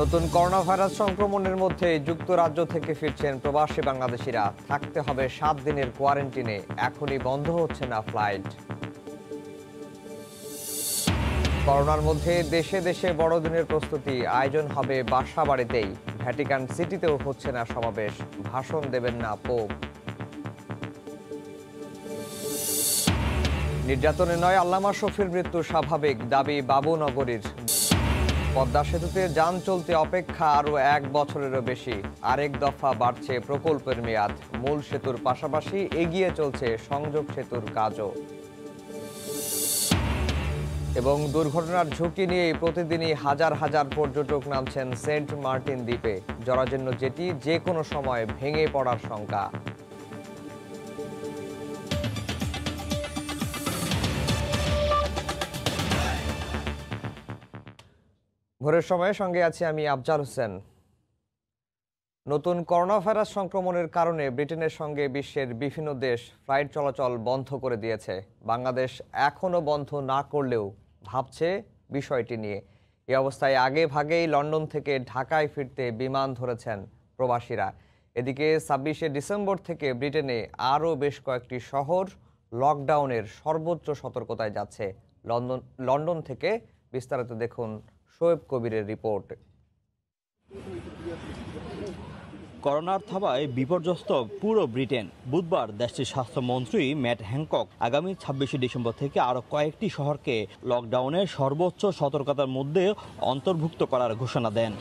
নতুন corona virus সংক্রমণের মধ্যে যুক্তরাজ্য থেকে ফিরছেন প্রবাসী বাংলাদেশিরা। থাকতে হবে 7 দিনের কোয়ারেন্টিনে। এখনই বন্ধ হচ্ছে না ফ্লাইট। করোনার মধ্যে দেশে দেশে বড়দিনের প্রস্তুতি। আয়োজন হবে বাসা বাড়িতেই। ভ্যাটিকান সিটিতেও হচ্ছে না সমাবেশ। ভাষণ দেবেন না পোপ। নির্যাতনে নয়, আল্লামা শফির মৃত্যু স্বাভাবিক, দাবি বাবুনগরীর। পদ্মা সেতুতে যান চলতে অপেক্ষা আরও 1 বছরেরও বেশি। আরেক দফা বাড়ছে প্রকল্পের মেয়াদ। মূল সেতুর পাশাপাশি এগিয়ে চলছে সংযোগ সেতুর কাজও। এবং দুর্ঘটনার ঝুঁকি নিয়েই প্রতিদিনই হাজার হাজার পর্যটক নামছেন সেন্ট মার্টিন দ্বীপে। জরাজীর্ণ যেটি যে কোনো সময় ভেঙে পড়ার শঙ্কা। ভোরের সময়ে সঙ্গে আছি আমি আফজাল হোসেন। নতুন করোনা ভাইরাস সংক্রমণের কারণে ব্রিটেনের সঙ্গে বিশ্বের বিভিন্ন দেশ ফ্লাইট চলাচল বন্ধ করে দিয়েছে। বাংলাদেশ এখনও বন্ধ না করলেও ভাবছে বিষয়টি নিয়ে। এই অবস্থায় আগে ভাগেই লন্ডন থেকে ঢাকায় ফিরতে বিমান ধরেছেন প্রবাসীরা। এদিকে 26শে ডিসেম্বর থেকে ব্রিটেনে আরও বেশ কয়েকটি শহর লকডাউনের সর্বোচ্চ সতর্কতায় যাচ্ছে। লন্ডন থেকে বিস্তারিত দেখুন শোয়েব কবিরের রিপোর্ট। করোনার থাবায় বিপর্যস্ত পুরো ব্রিটেন। বুধবার দেশটির স্বাস্থ্যমন্ত্রী ম্যাট হ্যানকক আগামী 26শে ডিসেম্বর থেকে আরও কয়েকটি শহরকে লকডাউনের সর্বোচ্চ সতর্কতার মধ্যে অন্তর্ভুক্ত করার ঘোষণা দেন।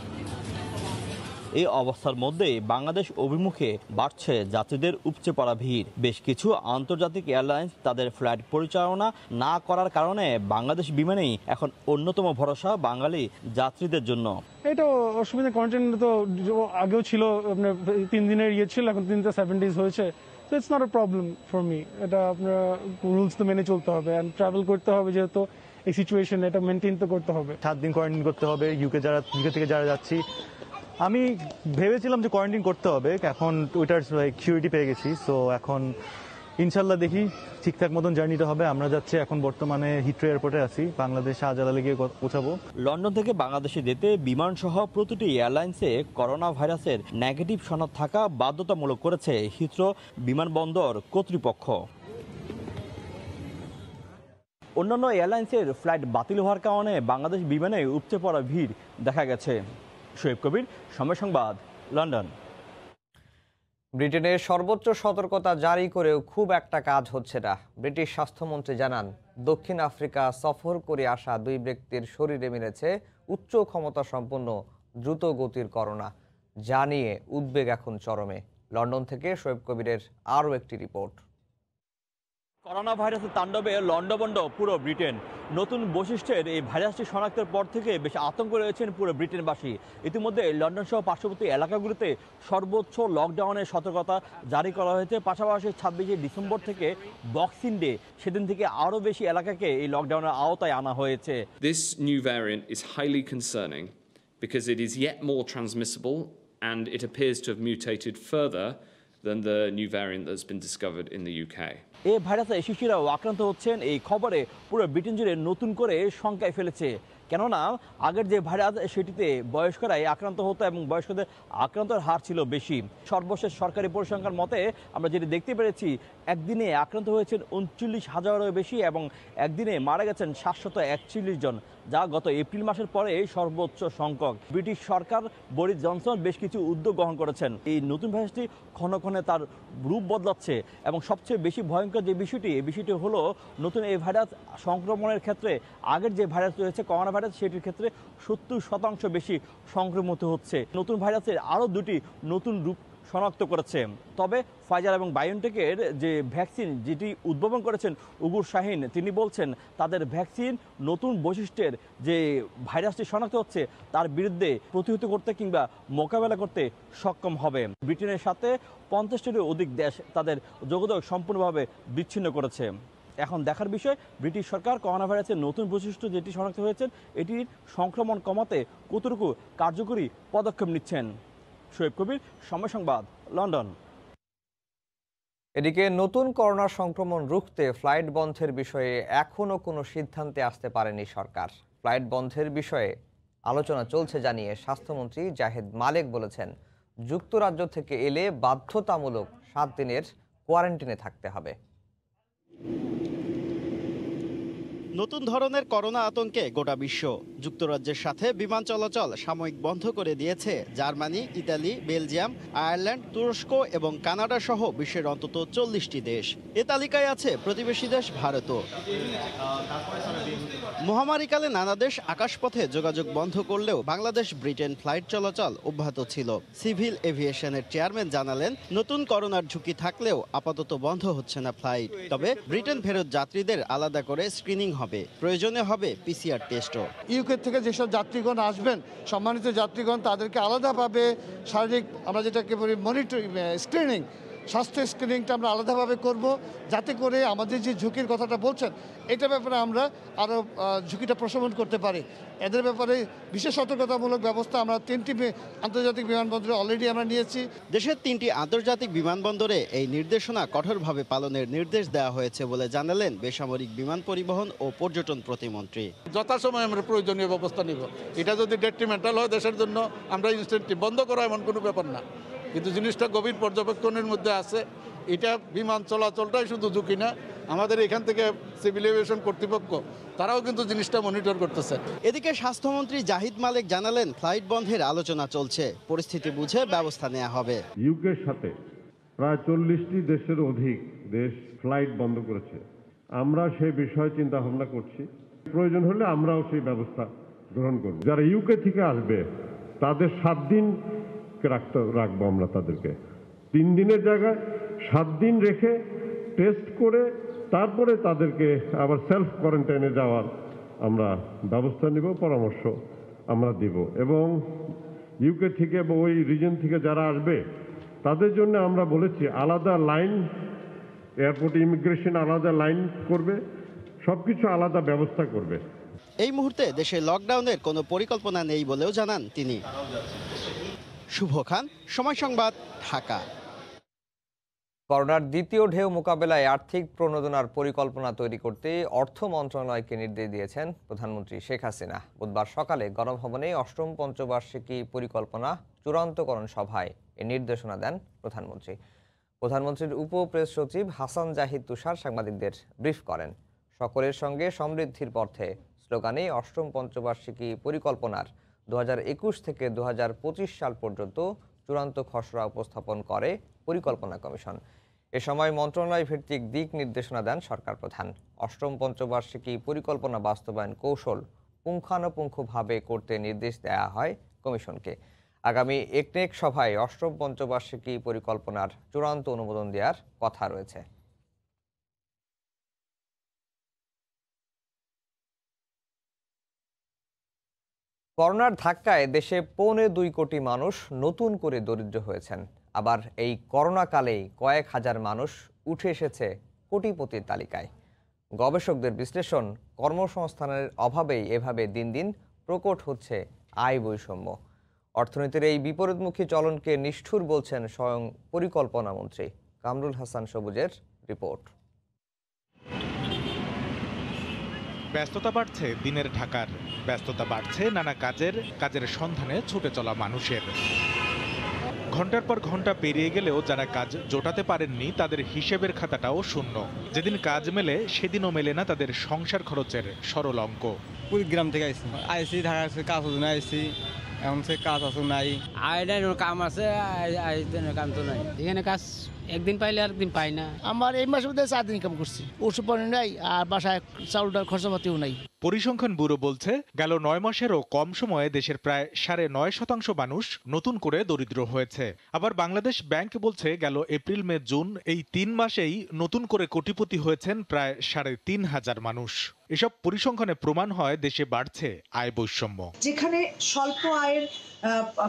এই অবস্থার মধ্যে বাংলাদেশ অভিমুখে বাড়ছে যাত্রীদের উপচে পড়া ভিড়। বেশ কিছু আন্তর্জাতিক এয়ারলাইন্স তাদের ফ্লাইট পরিচালনা না করার কারণে বাংলাদেশ বিমানেই এখন অন্যতম ভরসা বাঙালি যাত্রীদের জন্য। এটা অসুবিধা, কোয়ারেন্টাইন তো আগেও ছিল, আপনার 3 দিনের ছিল, এখন 7 ডেজ হয়েছে। তো it's not a problem for me. এটা আপনার রুলস তো মেনে চলতে হবে, অ্যান্ড ট্রাভেল করতে হবে, যেহেতু এই সিচুয়েশন এটা মেনটেন তো করতে হবে। 7 দিন কোয়ারেন্টাইন করতে হবে। ইউকে থেকে যারা যাচ্ছি, আমি ভেবেছিলাম যে কোয়ারেন্টাইন করতে হবে, এখন ওইটার সিকিউরিটি পেয়ে গেছি। সো এখন ইনশাল্লাহ দেখি ঠিকঠাক মতন জার্নিটা হবে। আমরা যাচ্ছি এখন বর্তমানে হিথ্রো এয়ারপোর্টে আছি, বাংলাদেশ শাহজালালে গিয়ে পৌঁছাবো। লন্ডন থেকে বাংলাদেশে যেতে বিমান সহ প্রতিটি এয়ারলাইন্সে করোনা ভাইরাসের নেগেটিভ সনদ থাকা বাধ্যতামূলক করেছে হিথ্রো বিমানবন্দর কর্তৃপক্ষ। অন্যান্য এয়ারলাইন্সের ফ্লাইট বাতিল হওয়ার কারণে বাংলাদেশ বিমানে উপচে পড়া ভিড় দেখা গেছে। শোয়েব কবির, সময় সংবাদ, লন্ডন। ব্রিটেনের সর্বোচ্চ সতর্কতা জারি করেও খুব একটা কাজ হচ্ছে না। ব্রিটিশ স্বাস্থ্যমন্ত্রী জানান, দক্ষিণ আফ্রিকা সফর করে আসা 2 ব্যক্তির শরীরে মিলেছে উচ্চ ক্ষমতা সম্পন্ন দ্রুত গতির করোনা। যা নিয়ে উদ্বেগ এখন চরমে। লন্ডন থেকে শোয়েব কবিরের আরও একটি রিপোর্ট। করোনা ভাইরাসের তাণ্ডবে লন্ডভন্ড পুরো ব্রিটেন। নতুন বৈশিষ্ট্যের এই ভাইরাসটি শনাক্তের পর থেকে বেশ আতঙ্ক রয়েছেন পুরো ব্রিটেনবাসী। ইতিমধ্যে লন্ডন সহ পার্শ্ববর্তী এলাকাগুলিতে সর্বোচ্চ লকডাউনের সতর্কতা জারি করা হয়েছে। পাশাপাশি 26শে ডিসেম্বর থেকে বক্সিং ডে, সেদিন থেকে আরও বেশি এলাকাকে এই লকডাউনের আওতায় আনা হয়েছে। This new variant is highly concerning because it is yet more transmissible and it appears to have mutated further than the new variant that's been discovered in the UK. এই ভাইরাসে শিশুরাও আক্রান্ত হচ্ছেন। এই খবরে পুরো ব্রিটেন জুড়ে নতুন করে শঙ্কায় ফেলেছে। কেননা আগের যে ভাইরাস সেটিতে বয়স্করাই আক্রান্ত হতো এবং বয়স্কদের আক্রান্তের হার ছিল বেশি। সর্বশেষ সরকারি পরিসংখ্যার মতে আমরা যেটি দেখতে পেরেছি, একদিনে আক্রান্ত হয়েছেন 39,000-এরও বেশি এবং একদিনে মারা গেছেন 741 জন, যা গত এপ্রিল মাসের পরে সর্বোচ্চ সংখ্যক। ব্রিটিশ সরকার বরিস জনসন বেশ কিছু উদ্যোগ গ্রহণ করেছেন। এই নতুন ভাইরাসটি ক্ষণে ক্ষণে তার রূপ বদলাচ্ছে এবং সবচেয়ে বেশি ভয়ঙ্কর যে বিষয়টি, এই বিষয়টি হলো নতুন এই ভাইরাস সংক্রমণের ক্ষেত্রে আগের যে ভাইরাস রয়েছে করোনা ভাইরাস, সেটির ক্ষেত্রে 70% বেশি সংক্রমিত হচ্ছে। নতুন ভাইরাসের আরও 2টি নতুন রূপ শনাক্ত করেছে। তবে ফাইজার এবং বায়োনটেকের যে ভ্যাকসিন যেটি উদ্ভাবন করেছেন উগুর শাহিন, তিনি বলছেন তাদের ভ্যাকসিন নতুন বৈশিষ্ট্যের যে ভাইরাসটি শনাক্ত হচ্ছে তার বিরুদ্ধে প্রতিহত করতে কিংবা মোকাবেলা করতে সক্ষম হবে। ব্রিটেনের সাথে 50টিরও অধিক দেশ তাদের যোগাযোগ সম্পূর্ণভাবে বিচ্ছিন্ন করেছে। এখন দেখার বিষয়, ব্রিটিশ সরকার করোনা ভাইরাসের নতুন বৈশিষ্ট্য যেটি শনাক্ত হয়েছেন এটির সংক্রমণ কমাতে কতটুকু কার্যকরী পদক্ষেপ নিচ্ছেন। শোয়েব কবির, সময় সংবাদ, লন্ডন। এদিকে নতুন করোনা সংক্রমণ রুখতে ফ্লাইট বন্ধের বিষয়ে এখনও কোনো সিদ্ধান্তে আসতে পারেনি সরকার। ফ্লাইট বন্ধের বিষয়ে আলোচনা চলছে জানিয়ে স্বাস্থ্যমন্ত্রী জাহিদ মালেক বলেছেন, যুক্তরাজ্য থেকে এলে বাধ্যতামূলক 7 দিনের কোয়ারেন্টিনে থাকতে হবে। নতুন ধরনের করোনা আতঙ্কে গোটা বিশ্ব। যুক্তরাজ্যের সাথে বিমান চলাচল সাময়িক বন্ধ করে দিয়েছে জার্মানি, ইতালি, বেলজিয়াম, আয়ারল্যান্ড, তুরস্ক এবং কানাডা সহ বিশ্বের অন্তত 40টি দেশ। এ তালিকায় আছে প্রতিবেশী দেশ ভারতও। মহামারীকালে নানা দেশ আকাশপথে যোগাযোগ বন্ধ করলেও বাংলাদেশ ব্রিটেন ফ্লাইট চলাচল অব্যাহত ছিল। সিভিল এভিয়েশনের চেয়ারম্যান জানালেন, নতুন করোনার ঝুঁকি থাকলেও আপাতত বন্ধ হচ্ছে না ফ্লাইট। তবে ব্রিটেন ফেরত যাত্রীদের আলাদা করে স্ক্রিনিং হবে, প্রয়োজনে হবে পিসিআর টেস্টও। ইউকে থেকে যেসব যাত্রীগণ আসবেন, সম্মানিত যাত্রীগণ, তাদেরকে আলাদাভাবে শারীরিক, আমরা যেটাকে বলি মনিটরিং স্ক্রিনিং, স্বাস্থ্য স্ক্রিনিংটা আমরা আলাদাভাবে করব, যাতে করে আমাদের যে ঝুঁকির কথাটা বলছেন এটার ব্যাপারে আমরা আরও ঝুঁকিটা প্রশমন করতে পারি। এদের ব্যাপারে বিশেষ সতর্কতামূলক ব্যবস্থা আমরা 3টি আন্তর্জাতিক বিমানবন্দরে অলরেডি আমরা নিয়েছি। দেশের 3টি আন্তর্জাতিক বিমানবন্দরে এই নির্দেশনা কঠোরভাবে পালনের নির্দেশ দেওয়া হয়েছে বলে জানালেন বেসামরিক বিমান পরিবহন ও পর্যটন প্রতিমন্ত্রী। যথাসময়ে আমরা প্রয়োজনীয় ব্যবস্থা নিব। এটা যদি ডেট্রিমেন্টাল হয় দেশের জন্য, আমরা ইনস্ট্যান্টলি বন্ধ করা এমন কোনো ব্যাপার না, কিন্তু জিনিসটা গভীর পর্যবেক্ষণের মধ্যে আছে। এটা বিমান চলাচলটাই শুধু ঝুঁকি না, আমাদের এখান থেকে সিভিল এভিয়েশন কর্তৃপক্ষ তারাও কিন্তু জিনিসটা মনিটর করতেছে। এদিকে স্বাস্থ্যমন্ত্রী জাহিদ মালেক জানালেন, ফ্লাইট বন্ধের আলোচনা চলছে, পরিস্থিতি বুঝে ব্যবস্থা নেওয়া হবে। ইউকের সাথে প্রায় 40টি দেশের অধিক দেশ ফ্লাইট বন্ধ করেছে। আমরা সেই বিষয়ে চিন্তা ভাবনা করছি, প্রয়োজন হলে আমরাও সেই ব্যবস্থা গ্রহণ করব। যারা ইউকে থেকে আসবে তাদের 7 দিন রাখবো আমরা, তাদেরকে 3 দিনের জায়গায় 7 দিন রেখে টেস্ট করে তারপরে তাদেরকে আবার সেলফ কোয়ারেন্টাইনে যাওয়ার আমরা ব্যবস্থা নিব, পরামর্শ আমরা দিব। এবং ইউকে থেকে বা ওই রিজন থেকে যারা আসবে তাদের জন্য আমরা বলেছি আলাদা লাইন, এয়ারপোর্টে ইমিগ্রেশন আলাদা লাইন করবে, সবকিছু আলাদা ব্যবস্থা করবে। এই মুহূর্তে দেশে লকডাউনের কোনো পরিকল্পনা নেই বলেও জানান তিনি। শুভ খান, সময় সংবাদ, ঢাকা। করোনার দ্বিতীয় ঢেউ মোকাবেলায় আর্থিক প্রণোদনার পরিকল্পনা তৈরি করতে অর্থ মন্ত্রণালয়কে নির্দেশ দিয়েছেন প্রধানমন্ত্রী শেখ হাসিনা। বুধবার সকালে গণভবনে 8ম পঞ্চবার্ষিকী পরিকল্পনা চূড়ান্তকরণ সভায় এ নির্দেশনা দেন প্রধানমন্ত্রী। প্রধানমন্ত্রীর উপ প্রেস সচিব হাসান জাহিদ তুষার সাংবাদিকদের ব্রিফ করেন। সকলের সঙ্গে সমৃদ্ধির পথে স্লোগানে 8ম পঞ্চবার্ষিকী পরিকল্পনার 2021 থেকে 2025 সাল পর্যন্ত চূড়ান্ত খসড়া উপস্থাপন করে পরিকল্পনা কমিশন। এ সময় মন্ত্রণালয় ভিত্তিক দিক নির্দেশনা দেন সরকার প্রধান। 8ম পঞ্চবার্ষিকী পরিকল্পনা বাস্তবায়ন কৌশল পুঙ্খানুপুঙ্খভাবে করতে নির্দেশ দেওয়া হয় কমিশনকে। আগামী একনেক সভায় 8ম পঞ্চবার্ষিকী পরিকল্পনার চূড়ান্ত অনুমোদন দেওয়ার কথা রয়েছে। করোনার ধাক্কায় দেশে 2.25 কোটি মানুষ নতুন করে দরিদ্র হয়েছেন। আবার এই করোনাকালেই কয়েক হাজার মানুষ উঠে এসেছে কোটিপতির তালিকায়। গবেষকদের বিশ্লেষণ, কর্মসংস্থানের অভাবেই এভাবে দিন দিন প্রকট হচ্ছে আয় বৈষম্য। অর্থনীতির এই বিপরীতমুখী চলনকে নিষ্ঠুর বলছেন স্বয়ং পরিকল্পনা মন্ত্রী। কামরুল হাসান সবুজের রিপোর্ট। ব্যস্ততা বাড়ছে দিনের ঢাকার, ব্যস্ততা বাড়ছে নানা কাজের সন্ধানে ছুটে চলা মানুষের। ঘন্টার পর ঘন্টা পেরিয়ে গেলেও যারা কাজ জোটাতে পারেননি তাদের হিসেবের খাতাটাও শূন্য। যেদিন কাজ মেলে সেদিনও মেলে না তাদের সংসার খরচের সরল অঙ্ক। কুড়িগ্রাম থেকে আইসি ঢাকা কাজ আইসি, এখন সে কাজ আছে নাই, আয়ডার কাম আছে, কাম তো নাই। এখানে কাজ একদিন পাইলে আরেকদিন পাই না। আমার এই মাসের মধ্যে 4 দিন ইনকাম করছি, ওষুধ পানি নাই আর বাসায় চাউলটার খরচাপাতিও নাই। পরিসংখ্যান ব্যুরো বলছে গেল 9 মাসেরও কম সময়ে দেশের প্রায় 9.5% মানুষ নতুন করে দরিদ্র হয়েছে। আবার বাংলাদেশ ব্যাংক বলছে গেল এপ্রিল, মে, জুন এই 3 মাসেই নতুন করে কোটিপতি হয়েছেন প্রায় 3,500 মানুষ। এসব পরিসংখ্যানে প্রমাণ হয় দেশে বাড়ছে আয় বৈষম্য। যেখানে স্বল্প আয়ের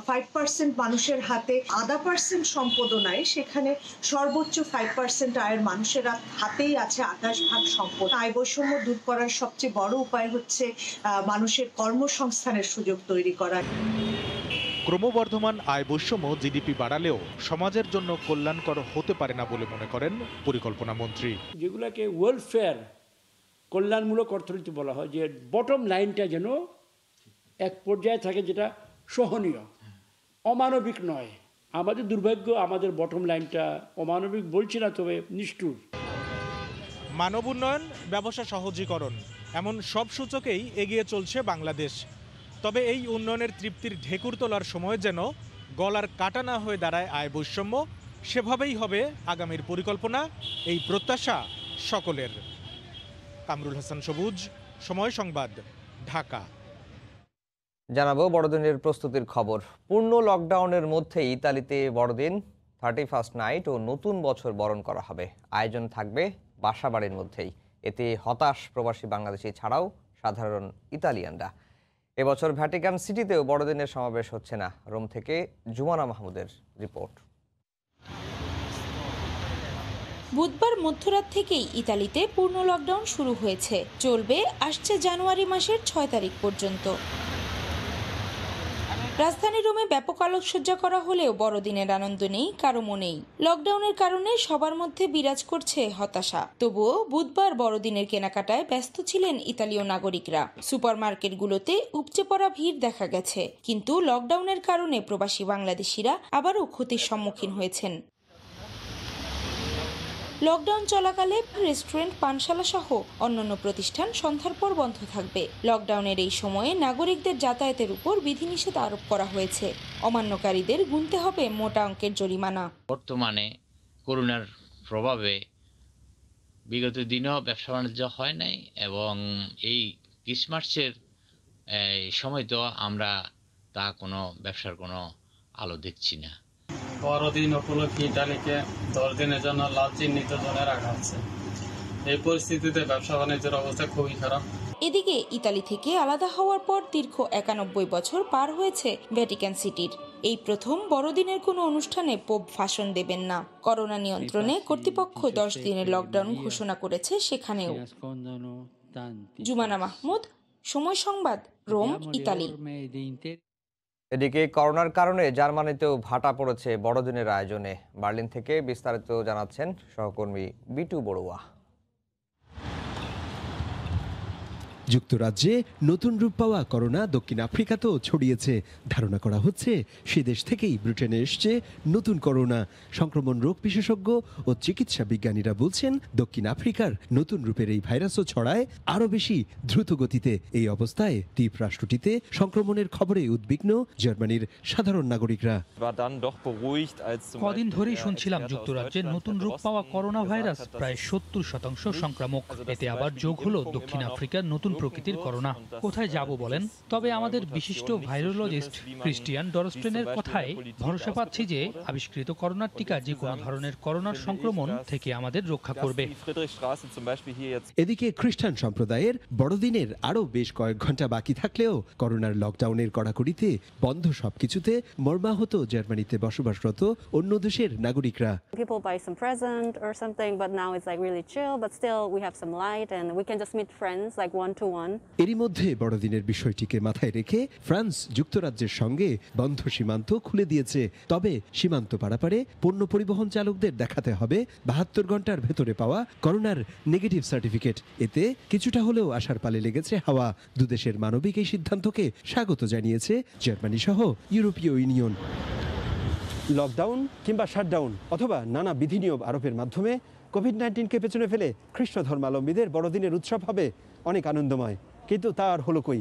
5% মানুষের হাতে 0.5% সম্পদও নাই, সেখানে সর্বোচ্চ 5% আয়ের মানুষের হাতেই আছে 28% সম্পদ। আয় বৈষম্য দূর করার সবচেয়ে বড় উপায় হচ্ছে মানুষের কর্মসংস্থানের সুযোগ তৈরি করা। ক্রমবর্ধমান আয় বৈষম্য জিডিপি বাড়ালেও সমাজের জন্য কল্যাণকর হতে পারে না বলে মনে করেন পরিকল্পনা মন্ত্রী। যেগুলোকে ওয়েলফেয়ার, কল্যাণমূলক অর্থনীতি বলা হয়, যে বটম লাইনটা যেন এক পর্যায়ে থাকে যেটা সহনীয়, অমানবিক নয়। আমাদের দুর্ভাগ্য, আমাদের বটম লাইনটা অমানবিক বলছি না, তবে নিষ্ঠুর। মানব উন্নয়ন, ব্যবসা সহজীকরণ, এমন সব সূচকেই এগিয়ে চলছে বাংলাদেশ। তবে এই উন্নয়নের তৃপ্তির ঢেকুর তোলার সময় যেন গলার কাটা না হয়ে দাঁড়ায় আয় বৈষম্য, সেভাবেই হবে আগামীর পরিকল্পনা, এই প্রত্যাশা সকলের। কামরুল হাসান সবুজ, সময় সংবাদ, ঢাকা। জানাবো বড়দিনের প্রস্তুতির খবর। পূর্ণ লকডাউনের মধ্যে ইতালিতে বড়দিন, 31st নাইট ও নতুন বছর বরণ করা হবে। আয়োজন থাকবে বাসাবাড়ির মধ্যেই। এতে হতাশ প্রবাসী বাংলাদেশি ছাড়াও সাধারণ ইতালিয়ানরা। এবছর ভ্যাটিকান সিটিতেও বড়দিনের সমাবেশ হচ্ছে না। রোম থেকে জুমানা মাহমুদের রিপোর্ট। বুধবার মধ্যরাত থেকেই ইতালিতে পূর্ণ লকডাউন শুরু হয়েছে, চলবে আসছে জানুয়ারি মাসের 6 তারিখ পর্যন্ত। রাজধানী রোমে ব্যাপক আলোকসজ্জা করা হলেও বড়দিনের আনন্দ নেই কারো মনেই। লকডাউনের কারণে সবার মধ্যে বিরাজ করছে হতাশা। তবুও বুধবার বড়দিনের কেনাকাটায় ব্যস্ত ছিলেন ইতালীয় নাগরিকরা। সুপারমার্কেটগুলোতে উপচে পড়া ভিড় দেখা গেছে, কিন্তু লকডাউনের কারণে প্রবাসী বাংলাদেশিরা আবারও ক্ষতির সম্মুখীন হয়েছেন। লকডাউন চলাকালে রেস্টুরেন্ট, পানশালা সহ অন্যান্য প্রতিষ্ঠান সন্ধ্যার পর বন্ধ থাকবে। লকডাউনের এই সময়ে নাগরিকদের যাতায়াতের উপর বিধিনিষেধ আরোপ করা হয়েছে। অমান্যকারীদের গুনতে হবে মোটা অঙ্কের জরিমানা। বর্তমানে করোনার প্রভাবে বিগত দিনেও ব্যবসা বাণিজ্য হয় নাই, এবং এই ক্রিসমাসের সময় তো আমরা কোনো ব্যবসার কোনো আলো দেখছি না। বড়দিন উপলক্ষে ইতালিকে 10 দিনের জন্য লাল চিহ্নিত জোনে রাখা হচ্ছে। এই পরিস্থিতিতে ব্যবসা বাণিজ্যের অবস্থা খুবই খারাপ। এদিকে ইতালি থেকে আলাদা হওয়ার পর দীর্ঘ 91 বছর পার হয়েছে ভ্যাটিকান সিটির। এই প্রথম বড়দিনের কোনো অনুষ্ঠানে পোপ ভাষণ দেবেন না। করোনা নিয়ন্ত্রণে কর্তৃপক্ষ 10 দিনের লকডাউন ঘোষণা করেছে সেখানেও। জুমানা মাহমুদ, সময় সংবাদ, রোম, ইতালি। এদিকে করোনার কারণে জার্মানিতেও ভাটা পড়েছে বড়দিনের আয়োজনে। বার্লিন থেকে বিস্তারিত জানাচ্ছেন সহকর্মী বিটু বড়ুয়া। যুক্তরাজ্যে নতুন রূপ পাওয়া করোনা দক্ষিণ আফ্রিকাতেও ছড়িয়েছে। ধারণা করা হচ্ছে সে দেশ থেকেই ব্রিটেনে এসছে নতুন করোনা। সংক্রমণ রোগ বিশেষজ্ঞ ও চিকিৎসা বিজ্ঞানীরা বলছেন, দক্ষিণ আফ্রিকার নতুন রূপের এই ভাইরাসও ছড়ায় আরও বেশি দ্রুত গতিতে। এই অবস্থায় দ্বীপ রাষ্ট্রটিতে সংক্রমণের খবরে উদ্বিগ্ন জার্মানির সাধারণ নাগরিকরা। কদিন ধরেই শুনছিলাম যুক্তরাজ্যের নতুন রূপ পাওয়া করোনা ভাইরাস প্রায় 70% সংক্রামক। এতে আবার যোগ হলো দক্ষিণ আফ্রিকার নতুন প্রকৃতির করোনা। কোথায় যাব বলেন? তবে আমাদের বিশিষ্ট ভাইরোলজিস্ট ক্রিস্টিয়ান ডরস্টেনের কথায় ভরসা পাচ্ছি যে আবিষ্কৃত করোনার টিকা যে কোনো ধরনের করোনার সংক্রমণ থেকে আমাদের রক্ষা করবে। এদিকে খ্রিস্টান সম্প্রদায়ের বড়দিনের আরও বেশ কয়েক ঘন্টা বাকি থাকলেও করোনার লকডাউনের কড়াকড়িতে বন্ধ সবকিছুতে মর্মাহত জার্মানিতে বসবাসরত অন্য দেশের নাগরিকরা। এরই মধ্যে বড়দিনের বিষয়টিকে মাথায় রেখে ফ্রান্স যুক্তরাজ্যের সঙ্গে বন্ধ সীমান্ত খুলে দিয়েছে। তবে সীমান্ত পারাপারে পণ্য পরিবহন চালকদের দেখাতে হবে 72 ঘন্টার ভেতরে পাওয়া করোনার নেগেটিভ সার্টিফিকেট। এতে কিছুটা হলেও আশার পালে লেগেছে হাওয়া। দুদেশের মানবিক এই সিদ্ধান্তকে স্বাগত জানিয়েছে জার্মানি সহ ইউরোপীয় ইউনিয়ন। লকডাউন কিংবা শাটডাউন অথবা নানা বিধিনিয়ম আরোপের মাধ্যমে কোভিড-19কে পেছনে ফেলে খ্রিস্ট ধর্মাবলম্বীদের বড়দিনের উৎসব হবে অনেক আনন্দময়। কিন্তু তা আর হলো কই?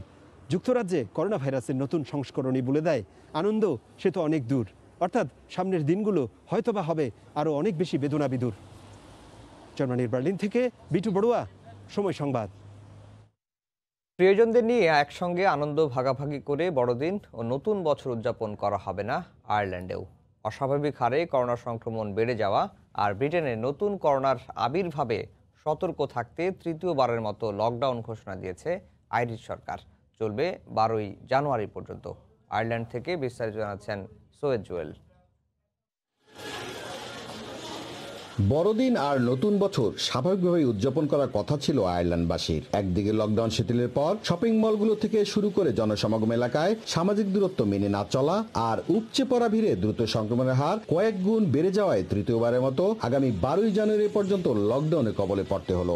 যুক্তরাজ্যে করোনা ভাইরাসের নতুন সংস্করণই বলে দেয় আনন্দ সে তো অনেক দূর। অর্থাৎ সামনের দিনগুলো হয়তোবা হবে আরও অনেক বেশি বেদনাবিদুর। জার্মানির বার্লিন থেকে বিটু বড়ুয়া, সময় সংবাদ। প্রিয়জনদের নিয়ে একসঙ্গে আনন্দ ভাগাভাগি করে বড়দিন ও নতুন বছর উদযাপন করা হবে না আয়ারল্যান্ডেও। অস্বাভাবিক হারে করোনা সংক্রমণ বেড়ে যাওয়া আর ব্রিটেনে নতুন করোনার আবির্ভাবে সতর্ক থাকতে তৃতীয়বারের মতো লকডাউন ঘোষণা দিয়েছে আইরিশ সরকার। চলবে 12ই জানুয়ারি পর্যন্ত। আয়ারল্যান্ড থেকে বিস্তারিত জানাচ্ছেন সৈয়দ জুয়েল। বড়দিন আর নতুন বছর স্বাভাবিকভাবে উদযাপন করার কথা ছিল আয়ারল্যান্ডবাসীর। একদিকে লকডাউন শিথিলের পর শপিং মলগুলো থেকে শুরু করে জনসমাগম এলাকায় সামাজিক দূরত্ব মেনে না চলা আর উপচে পড়া ভিড়ে দ্রুত সংক্রমণের হার কয়েক গুণ বেড়ে যাওয়ায় তৃতীয়বারের মতো আগামী 12ই জানুয়ারি পর্যন্ত লকডাউনের কবলে পড়তে হলো।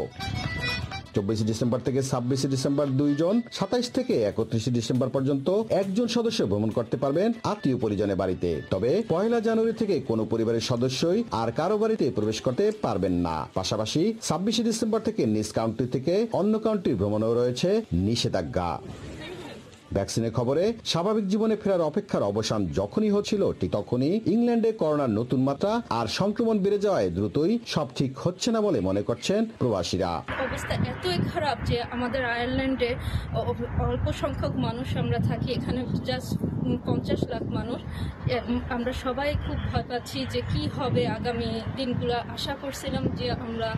24 ডিসেম্বর থেকে 26 ডিসেম্বর 2 জন, 27 থেকে 31 ডিসেম্বর পর্যন্ত একজন সদস্য ভ্রমণ করতে পারবেন আত্মীয় পরিজনের বাড়িতে। তবে 1 জানুয়ারি থেকে কোনো পরিবারের সদস্যই আর কারো বাড়িতে প্রবেশ করতে পারবেন না। পাশাপাশি 26 ডিসেম্বর থেকে নিজ কাউন্টি থেকে অন্য কাউন্টি ভ্রমণেও রয়েছে নিষেধাজ্ঞা। ভ্যাকসিনের খবরে স্বাভাবিক জীবনে ফেরার অপেক্ষার অবসান যখনই হচ্ছিল, ঠিক তখনই ইংল্যান্ডে করোনার নতুন মাত্রা আর সংক্রমণ বেড়ে যাওয়ায় দ্রুতই সব ঠিক হচ্ছে না বলে মনে করছেন প্রবাসীরা। অবস্থা এতই খারাপ যে আমাদের আয়ারল্যান্ডে অল্প সংখ্যক মানুষ আমরা থাকি, এখানে জাস্ট 50 লাখ মানুষ। আমরা সবাই খুব ভয় পাচ্ছি যে কি হবে আগামী দিনগুলো। আশা করছিলাম যে আমরা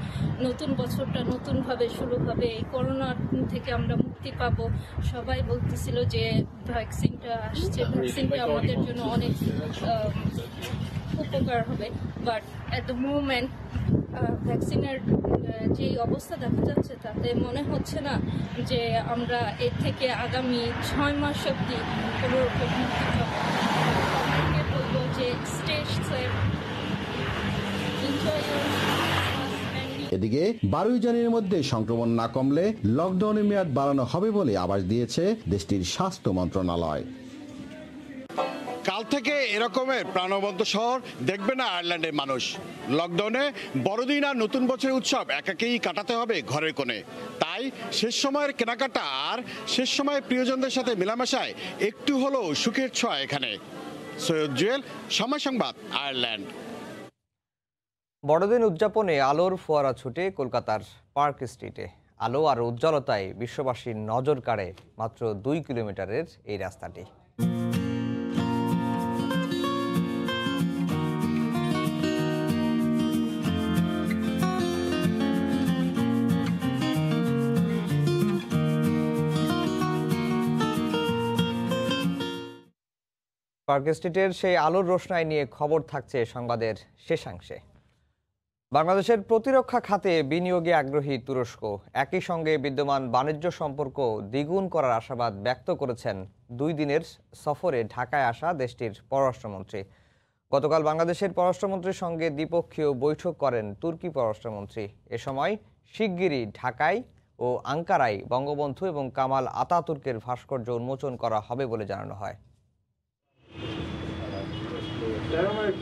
নতুন বছরটা নতুনভাবে শুরু হবে, এই করোনা থেকে আমরা মুক্তি পাবো। সবাই বলতেছিল যে ভ্যাকসিনটা আসছে, ভ্যাকসিনটা আমাদের জন্য অনেক উপকার হবে। বাট এট দ্য মোমেন্ট ভ্যাকসিনের যে অবস্থা দেখা যাচ্ছে তাতে মনে হচ্ছে না যে আমরা এর থেকে আগামী 6 মাস অবধি কোনো রকম মুক্তি পাবো। বলবো যে স্টে সেফ, এনজয় ইউর। এদিকে 12 জানুয়ারির মধ্যে সংক্রমণ না কমলে লকডাউনের মেয়াদ বাড়ানো হবে বলে আভাস দিয়েছে দেশটির স্বাস্থ্য মন্ত্রণালয়। কাল থেকে এরকমের প্রাণবন্ত শহর দেখবে না আয়ারল্যান্ডের মানুষ। লকডাউনে বড়দিন আর নতুন বছরের উৎসব একাকেই কাটাতে হবে ঘরের কোণে। তাই শেষ সময়ের কেনাকাটা আর শেষ সময়ে প্রিয়জনদের সাথে মেলামেশায় একটু হলেও সুখের ছোঁয়া এখানে। সৈয়দ জুয়েল, সময় সংবাদ, আয়ারল্যান্ড। বড়দিন উদযাপনে আলোর ফোয়ারা ছুটে কলকাতার পার্ক স্ট্রিটে। আলো আর উজ্জ্বলতায় বিশ্ববাসীর নজর কাড়ে মাত্র 2 কিলোমিটারের এই রাস্তাটি। পার্ক স্ট্রিটের সেই আলোর রোশনাই নিয়ে খবর থাকছে সংবাদের শেষাংশে। বাংলাদেশের প্রতিরক্ষা খাতে বিনিয়োগে আগ্রহী তুরস্ক। একই সঙ্গে বিদ্যমান বাণিজ্য সম্পর্ক দ্বিগুণ করার আশাবাদ ব্যক্ত করেছেন 2 দিনের সফরে ঢাকায় আসা দেশটির পররাষ্ট্রমন্ত্রী। গতকাল বাংলাদেশের পররাষ্ট্রমন্ত্রীর সঙ্গে দ্বিপক্ষীয় বৈঠক করেন তুর্কি পররাষ্ট্রমন্ত্রী। এ সময় শিগগিরই ঢাকায় ও আঙ্কারায় বঙ্গবন্ধু এবং কামাল আতাতুর্কের ভাস্কর্য উন্মোচন করা হবে বলে জানানো হয়।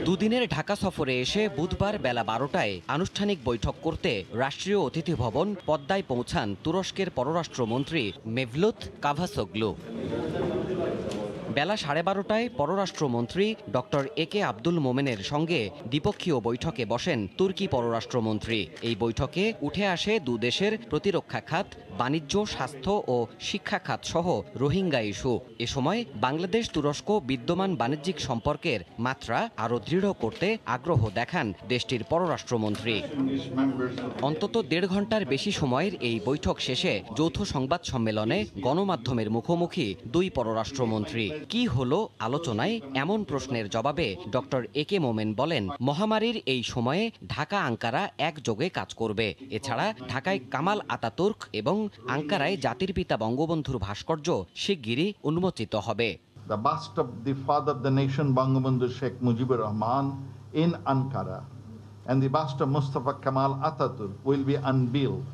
দুদিনের ঢাকা সফরে এসে বুধবার বেলা 12টায় আনুষ্ঠানিক বৈঠক করতে রাষ্ট্রীয় অতিথি ভবন পদ্মায় পৌঁছান তুরস্কের পররাষ্ট্রমন্ত্রী মেভলুত কাভাসোগলু। বেলা 12:30টায় পররাষ্ট্রমন্ত্রী ডক্টর একে আব্দুল মোমেনের সঙ্গে দ্বিপক্ষীয় বৈঠকে বসেন তুর্কি পররাষ্ট্রমন্ত্রী। এই বৈঠকে উঠে আসে 2 দেশের প্রতিরক্ষা খাত, বাণিজ্য, স্বাস্থ্য ও শিক্ষা খাত সহ রোহিঙ্গা ইস্যু। এ সময় বাংলাদেশ তুরস্ক বিদ্যমান বাণিজ্যিক সম্পর্কের মাত্রা আরও দৃঢ় করতে আগ্রহ দেখান দেশটির পররাষ্ট্রমন্ত্রী। অন্তত 1.5 ঘন্টার বেশি সময়ের এই বৈঠক শেষে যৌথ সংবাদ সম্মেলনে গণমাধ্যমের মুখোমুখি 2 পররাষ্ট্রমন্ত্রী। কি হলো আলোচনায় এমন প্রশ্নের জবাবে ডক্টর একে মোমেন বলেন, মহামারীর এই সময়ে ঢাকা আঙ্কারা একযোগে কাজ করবে। এছাড়া ঢাকায় কামাল আতাতুর্ক এবং আঙ্কারায় জাতির পিতা বঙ্গবন্ধুর ভাস্কর্য শিগগিরই উন্মোচিত হবে। The bust of the father of the nation Bangabandhu Sheikh Mujibur Rahman in Ankara and the bust of Mustafa Kemal Ataturk will be unveiled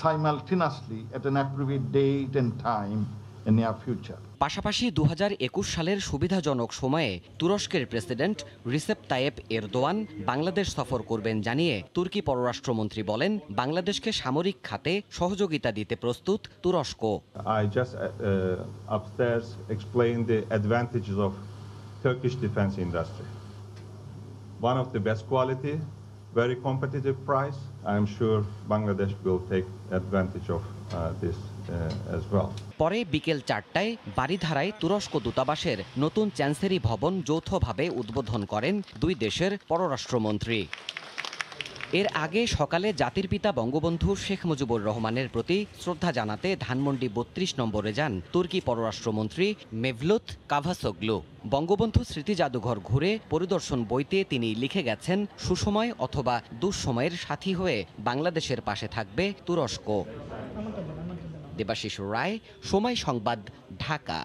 simultaneously at an appropriate date and time in the near future. পাশাপাশি 2021 সালের সুবিধাজনক সময়ে তুরস্কের president Recep Tayyip Erdogan Bangladesh সফর করবেন জানিয়ে তুর্কি পররাষ্ট্রমন্ত্রী বলেন, বাংলাদেশকে সামরিক খাতে সহযোগিতা দিতে প্রস্তুত তুরস্ক। I just upstairs explained the advantages of Turkish defense industry. One of the best quality, very competitive price. I am sure Bangladesh will take advantage of this as well. পরে বিকেল 4টায় বারিধারায় তুরস্ক দূতাবাসের নতুন চ্যান্সেরি ভবন যৌথভাবে উদ্বোধন করেন 2 দেশের পররাষ্ট্রমন্ত্রী। এর আগে সকালে জাতির পিতা বঙ্গবন্ধু শেখ মুজিবুর রহমানের প্রতি শ্রদ্ধা জানাতে ধানমন্ডি 32 নম্বরে যান তুর্কি পররাষ্ট্রমন্ত্রী মেভলুত কাভাসোগলু। বঙ্গবন্ধু স্মৃতি জাদুঘর ঘুরে পরিদর্শন বইতে তিনি লিখে গেছেন, সুসময় অথবা দুঃসময়ের সাথী হয়ে বাংলাদেশের পাশে থাকবে তুরস্ক। দেবাশিস রায়, সময় সংবাদ, ঢাকা।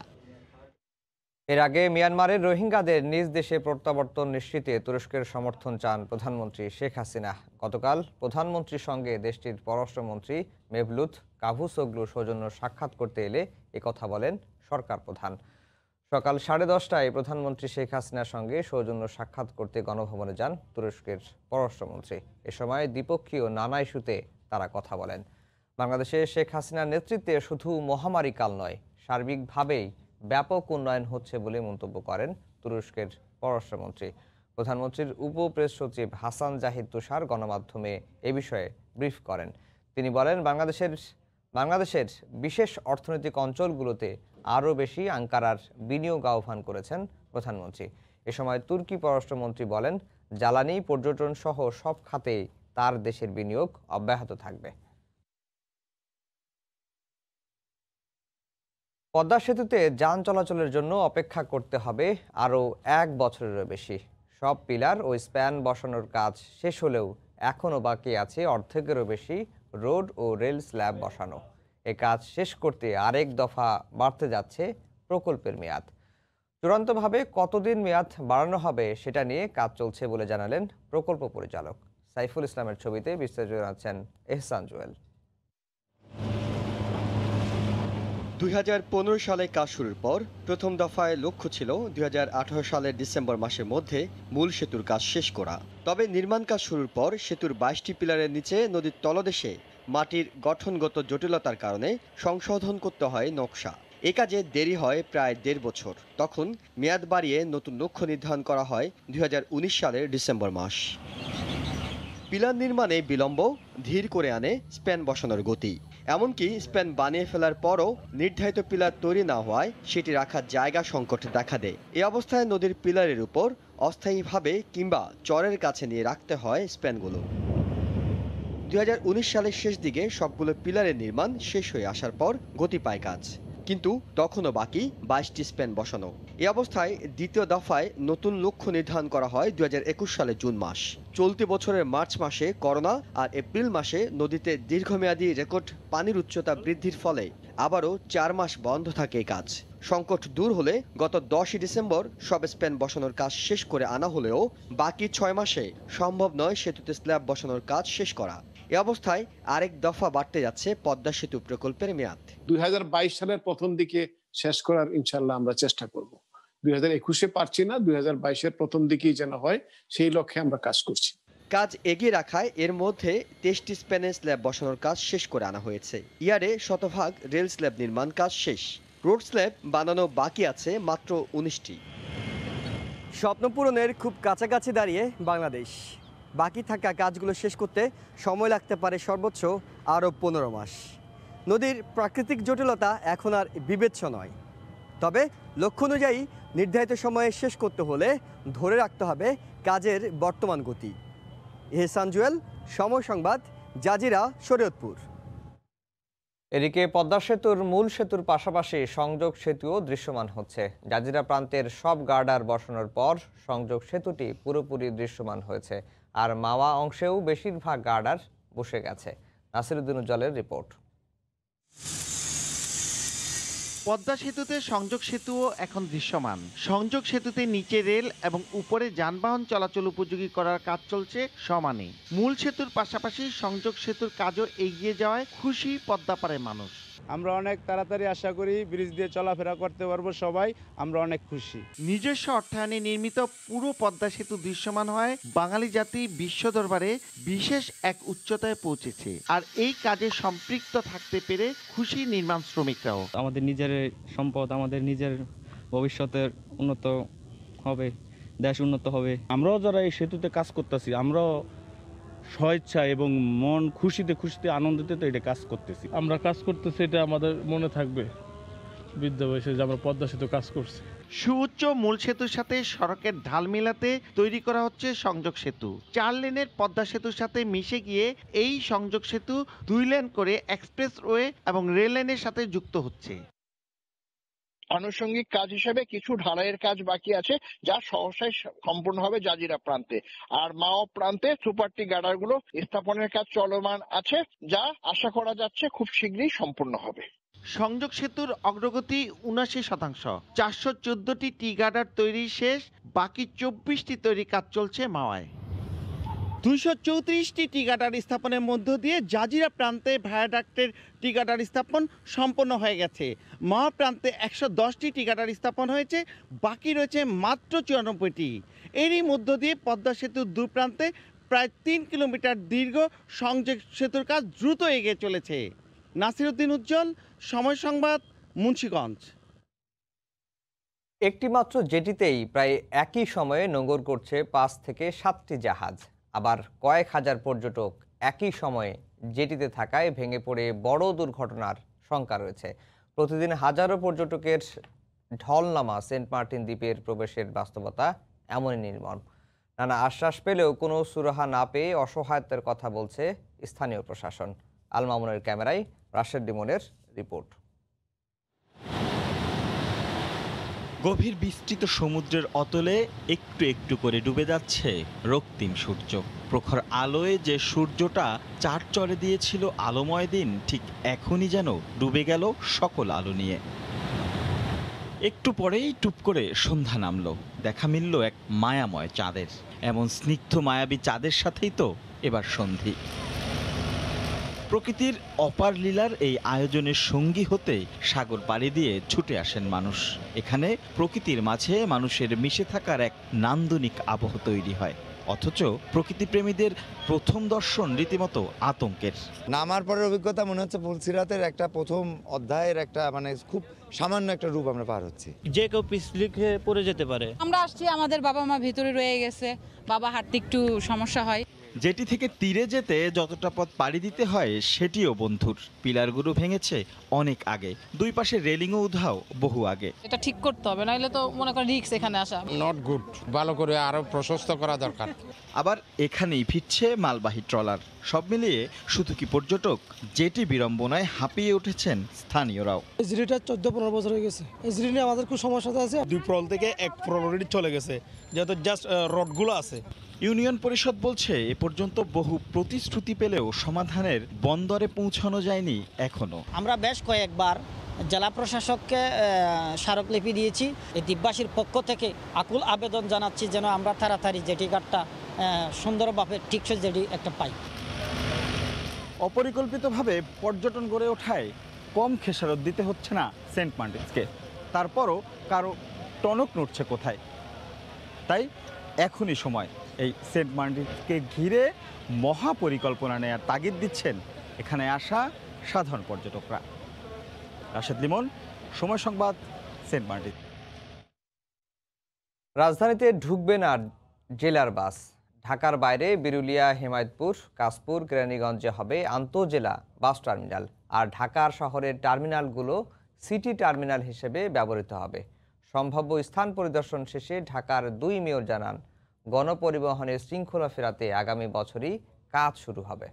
এর আগে মিয়ানমারের রোহিঙ্গাদের নিজ দেশে প্রত্যাবর্তন নিশ্চিতে তুরস্কের সমর্থন চান প্রধানমন্ত্রী শেখ হাসিনা। গতকাল প্রধানমন্ত্রীর সঙ্গে দেশটির পররাষ্ট্রমন্ত্রী মেভলুত কাভুসোগলু সৌজন্য সাক্ষাৎ করতে এলে একথা বলেন সরকার প্রধান। সকাল 10:30টায় প্রধানমন্ত্রী শেখ হাসিনার সঙ্গে সৌজন্য সাক্ষাৎ করতে গণভবনে যান তুরস্কের পররাষ্ট্রমন্ত্রী। এ সময় দ্বিপক্ষীয় নানা ইস্যুতে তারা কথা বলেন। বাংলাদেশে শেখ হাসিনার নেতৃত্বে শুধু মহামারী কাল নয়, সার্বিকভাবেই ব্যাপক উন্নয়ন হচ্ছে বলে মন্তব্য করেন তুরস্কের পররাষ্ট্রমন্ত্রী। প্রধানমন্ত্রীর উপ প্রেস সচিব হাসান জাহিদ তুষার গণমাধ্যমে এ বিষয়ে ব্রিফ করেন। তিনি বলেন, বাংলাদেশের বিশেষ অর্থনৈতিক অঞ্চলগুলোতে আরও বেশি আঙ্কারার বিনিয়োগ আহ্বান করেছেন প্রধানমন্ত্রী। এ সময় তুর্কি পররাষ্ট্রমন্ত্রী বলেন, জ্বালানি, পর্যটন সহ সব খাতেই তার দেশের বিনিয়োগ অব্যাহত থাকবে। পদ্মা সেতুতে যান চলাচলের জন্য অপেক্ষা করতে হবে আরও 1 বছরেরও বেশি। সব পিলার ও স্প্যান বসানোর কাজ শেষ হলেও এখনও বাকি আছে অর্ধেকেরও বেশি রোড ও রেল স্ল্যাব বসানো। এ কাজ শেষ করতে আরেক দফা বাড়তে যাচ্ছে প্রকল্পের মেয়াদ। চূড়ান্তভাবে কতদিন মেয়াদ বাড়ানো হবে সেটা নিয়ে কাজ চলছে বলে জানালেন প্রকল্প পরিচালক। সাইফুল ইসলামের ছবিতে বিস্তারিত জানাচ্ছেন এহসান জুয়েল। 2015 সালে কাজ শুরুর পর প্রথম দফায় লক্ষ্য ছিল 2018 সালের ডিসেম্বর মাসের মধ্যে মূল সেতুর কাজ শেষ করা। তবে নির্মাণ কাজ শুরুর পর সেতুর 22টি পিলারের নিচে নদীর তলদেশে মাটির গঠনগত জটিলতার কারণে সংশোধন করতে হয় নকশা। এ কাজে দেরি হয় প্রায় 1.5 বছর। তখন মেয়াদ বাড়িয়ে নতুন লক্ষ্য নির্ধারণ করা হয় 2019 সালের ডিসেম্বর মাস। পিলার নির্মাণে বিলম্ব ধীর করে আনে স্প্যান বসানোর গতি। এমনকি স্প্যান বানিয়ে ফেলার পরও নির্ধারিত পিলার তৈরি না হওয়ায় সেটি রাখার জায়গা সংকট দেখা দেয়। এ অবস্থায় নদীর পিলারের উপর অস্থায়ীভাবে কিংবা চরের কাছে নিয়ে রাখতে হয় স্প্যানগুলো। 2019 সালের শেষ দিকে সবগুলো পিলারের নির্মাণ শেষ হয়ে আসার পর গতি পায় কাজ, কিন্তু তখনও বাকি 22টি স্প্যান বসানো। এই অবস্থায় দ্বিতীয় দফায় নতুন লক্ষ্য নির্ধারণ করা হয় 2021 সালের জুন মাস। চলতি বছরের মার্চ মাসে করোনা আর এপ্রিল মাসে নদীতে দীর্ঘমেয়াদী রেকর্ড পানির উচ্চতা বৃদ্ধির ফলে আবারও 4 মাস বন্ধ থাকে এই কাজ। সংকট দূর হলে গত 10 ডিসেম্বর সব স্প্যান বসানোর কাজ শেষ করে আনা হলেও বাকি 6 মাসে সম্ভব নয় সেতুতে স্ল্যাব বসানোর কাজ শেষ করা। এ অবস্থায় আরেক দফা বাড়তে যাচ্ছে পদ্মা সেতু প্রকল্পের মেয়াদ। 2022 সালের প্রথম দিকে শেষ করার ইনশাল্লাহ আমরা চেষ্টা করব। 2021-এ পারছি না, 2022-এর প্রথম দিকেই যেন হয় সেই লক্ষ্যে আমরা কাজ করছি। কাজ এগিয়ে রাখায় এর মধ্যে 23টি স্প্যানের স্ল্যাব বসানোর কাজ শেষ করে আনা হয়েছে। ইয়ারে শতভাগ রেল স্ল্যাব নির্মাণ কাজ শেষ। রোড স্ল্যাব বানানো বাকি আছে মাত্র 19টি। স্বপ্ন পূরণের খুব কাছাকাছি দাঁড়িয়ে বাংলাদেশ। বাকি থাকা কাজগুলো শেষ করতে সময় লাগতে পারে সর্বোচ্চ আরও 15 মাস। নদীর প্রাকৃতিক জটিলতা এখন আর বিবেচ্য নয়। তবে লক্ষ্য অনুযায়ী নির্ধারিত সময়ে শেষ করতে হলে ধরে রাখতে হবে কাজের বর্তমান গতি। এহসান জুয়েল, সময় সংবাদ, জাজিরা, শরীয়তপুর। এদিকে পদ্মা সেতুর মূল সেতুর পাশাপাশি সংযোগ সেতুও দৃশ্যমান হচ্ছে। জাজিরা প্রান্তের সব গার্ডার বসানোর পর সংযোগ সেতুটি পুরোপুরি দৃশ্যমান হয়েছে, আর মাওয়া অংশেও বেশিরভাগ গার্ডার বসে গেছে। নাসিরউদ্দিন উজ্জ্বলের রিপোর্ট। পদ্মা সেতুতে সংযোগ সেতুও এখন দৃশ্যমান। সংযোগ সেতুতে নিচে রেল এবং উপরে যানবাহন চলাচল উপযোগী করার কাজ চলছে সমানে। মূল সেতুর পাশাপাশি সংযোগ সেতুর কাজও এগিয়ে যাওয়ায় খুশি পদ্মাপাড়ের মানুষ। আমরা অনেক তাড়াতাড়ি আশা করি ব্রিজ দিয়ে চলাফেরা করতে পারবো সবাই, আমরা অনেক খুশি। নিজস্ব অর্থায়নে নির্মিত পুরো পদ্মা সেতু দৃশ্যমান হয় বাঙালি জাতি বিশ্ব দরবারে বিশেষ এক উচ্চতায় পৌঁছেছে। আর এই কাজে সম্পৃক্ত থাকতে পেরে খুশি নির্মাণ শ্রমিকরাও। আমাদের নিজের সম্পদ, আমাদের নিজের ভবিষ্যতের উন্নত হবে, দেশ উন্নত হবে। আমরাও যারা এই সেতুতে কাজ করতেছি, আমরাও স্বেচ্ছা এবং মন খুশিতে আনন্দিতে তো এটা কাজ করতেছি। আমরা কাজ করতেছি, এটা আমাদের মনে থাকবে বৃদ্ধ বয়সে যে আমরা পদ্মা সেতু কাজ করছি। সুউচ্চ মূল সেতুর সাথে সড়কের ঢাল মেলাতে তৈরি করা হচ্ছে সংযোগ সেতু। 4 লেনের পদ্মা সেতুর সাথে মিশে গিয়ে এই সংযোগ সেতু 2 লেন করে এক্সপ্রেসওয়ে এবং রেল লাইনের সাথে যুক্ত হচ্ছে। আনুষঙ্গিক কাজ হিসেবে কিছু ঢালাইয়ের কাজ বাকি আছে, যা সহসায় সম্পূর্ণ হবে জাজিরা প্রান্তে। আর মাও প্রান্তে সুপারটি গার্ডারগুলো স্থাপনের কাজ চলমান আছে, যা আশা করা যাচ্ছে খুব শীঘ্রই সম্পূর্ণ হবে। সংযোগ সেতুর অগ্রগতি ৭৯%। 414টি টি গার্ডার তৈরি শেষ, বাকি 24টি তৈরি কাজ চলছে মাওয়ায়। 234টি টি গার্ডার স্থাপনের মধ্য দিয়ে জাজিরা প্রান্তে ভায়াডাক্টের টি গার্ডার স্থাপন সম্পন্ন হয়ে গেছে। মাওয়া প্রান্তে 110টি টি গার্ডার স্থাপন হয়েছে, বাকি রয়েছে মাত্র 94টি। এরই মধ্য দিয়ে পদ্মা সেতুর দুপ্রান্তে প্রায় 3 কিলোমিটার দীর্ঘ সংযোগ সেতুর কাজ দ্রুত এগিয়ে চলেছে। নাসিরউদ্দিন উজ্জ্বল, সময় সংবাদ, মুন্সিগঞ্জ। একটি মাত্র জেটিতেই প্রায় একই সময়ে নোঙর করছে 5 থেকে 7টি জাহাজ। আবার কয়েক হাজার পর্যটক একই সময়ে জেটিতে থাকায় ভেঙে পড়ে বড় দুর্ঘটনার শঙ্কা রয়েছে। প্রতিদিন হাজারো পর্যটকের ঢল নামা সেন্ট মার্টিন দ্বীপের প্রবেশের বাস্তবতা এমনই নির্মম। নানা আশ্বাস পেলেও কোনো সুরাহা না পেয়ে অসহায়তার কথা বলছে স্থানীয় প্রশাসন। আল মামুনের ক্যামেরায় রাশেদ ডিমনের রিপোর্ট। গভীর বিস্তৃত সমুদ্রের অতলে একটু একটু করে ডুবে যাচ্ছে রক্তিম সূর্য। প্রখর আলোয় যে সূর্যটা চারচরে দিয়েছিল আলোময় দিন, ঠিক এখনই যেন ডুবে গেল সকল আলো নিয়ে। একটু পরেই টুপ করে সন্ধ্যা নামলো, দেখা মিলল এক মায়াময় চাঁদের। এমন স্নিগ্ধ মায়াবী চাঁদের সাথেই তো এবার সন্ধি। প্রকৃতির অপার লীলার এই আয়োজনের সঙ্গী হতে সাগর পাড়ি দিয়ে ছুটে আসেন মানুষ। এখানে প্রকৃতির মাঝে মানুষের মিশে থাকার এক নান্দনিক আবহ তৈরি হয়, অথচ প্রকৃতিপ্রেমীদের প্রথম দর্শন রীতিমতো আতঙ্কের। নামার পরের অভিজ্ঞতা মনে হচ্ছে ফুলসিরাতের একটা প্রথম অধ্যায়ের একটা খুব সামান্য একটা রূপ আমরা পার হচ্ছি। যে কেউ পিছলিক হয়ে পড়ে যেতে পারে। আমরা আসছি, আমাদের বাবা মা ভিতরে রয়ে গেছে, বাবা হাঁটতে একটু সমস্যা হয়। যেটি থেকে তীরে যেতে যতটা পথ পাড়ি দিতে হয় সেটিও বন্ধুর। পিলারগুলো ভেঙেছে অনেক আগে, দুই পাশে রেলিংও উধাও বহু আগে। এটা ঠিক করতে হবে, নাইলে তো মনে করেন রিস্ক এখানে আসা। নট গুড, ভালো করে আরো প্রশস্ত করা দরকার। আবার এখানেই ফিরছে মালবাহী ট্রলার। সব মিলিয়ে শুধু কি পর্যটক, যেটি বিড়ম্বনায় হাঁপিয়ে উঠেছেন স্থানীয়রাও। এজরিটা 14-15 বছর হয়ে গেছে। এজরি নিয়ে আমাদের খুব সমস্যা আছে। 2 প্রল থেকে 1 প্রল অলরেডি চলে গেছে, যেহেতু জাস্ট রডগুলো আছে। ইউনিয়ন পরিষদ বলছে এ পর্যন্ত বহু প্রতিশ্রুতি পেলেও সমাধানের বন্দরে পৌঁছানো যায়নি এখনো। আমরা বেশ কয়েকবার জেলা প্রশাসককে স্মারকলিপি দিয়েছি। এই দ্বীপবাসীর পক্ষ থেকে আকুল আবেদন জানাচ্ছি যেন আমরা তাড়াতাড়ি জেটি ঘাটটা সুন্দরভাবে টিকসই জেটি একটা পাই। অপরিকল্পিতভাবে পর্যটন গড়ে ওঠায় কম খেসারত দিতে হচ্ছে না সেন্ট মার্টিনসকে। তারপরও কারো টনক নড়ছে কোথায়। তাই এখনই সময় এই সেন্ট মার্টিনসকে ঘিরে মহাপরিকল্পনা নেয়ার তাগিদ দিচ্ছেন এখানে আসা সাধারণ পর্যটকরা। রাশেদ লিমন, সময় সংবাদ, সেন্ট মার্টিন। রাজধানীতে ঢুকবে না জেলার বাস। ঢাকার বাইরে বিরুলিয়া, হেমায়েতপুর, কাশপুর, কেরানীগঞ্জে হবে আন্তঃজেলা বাস টার্মিনাল। আর ঢাকার শহরের টার্মিনালগুলো সিটি টার্মিনাল হিসেবে ব্যবহৃত হবে। সম্ভাব্য স্থান পরিদর্শন শেষে ঢাকার 2 মেয়র জানান, গণপরিবহনের শৃঙ্খলা ফেরাতে আগামী বছরই কাজ শুরু হবে।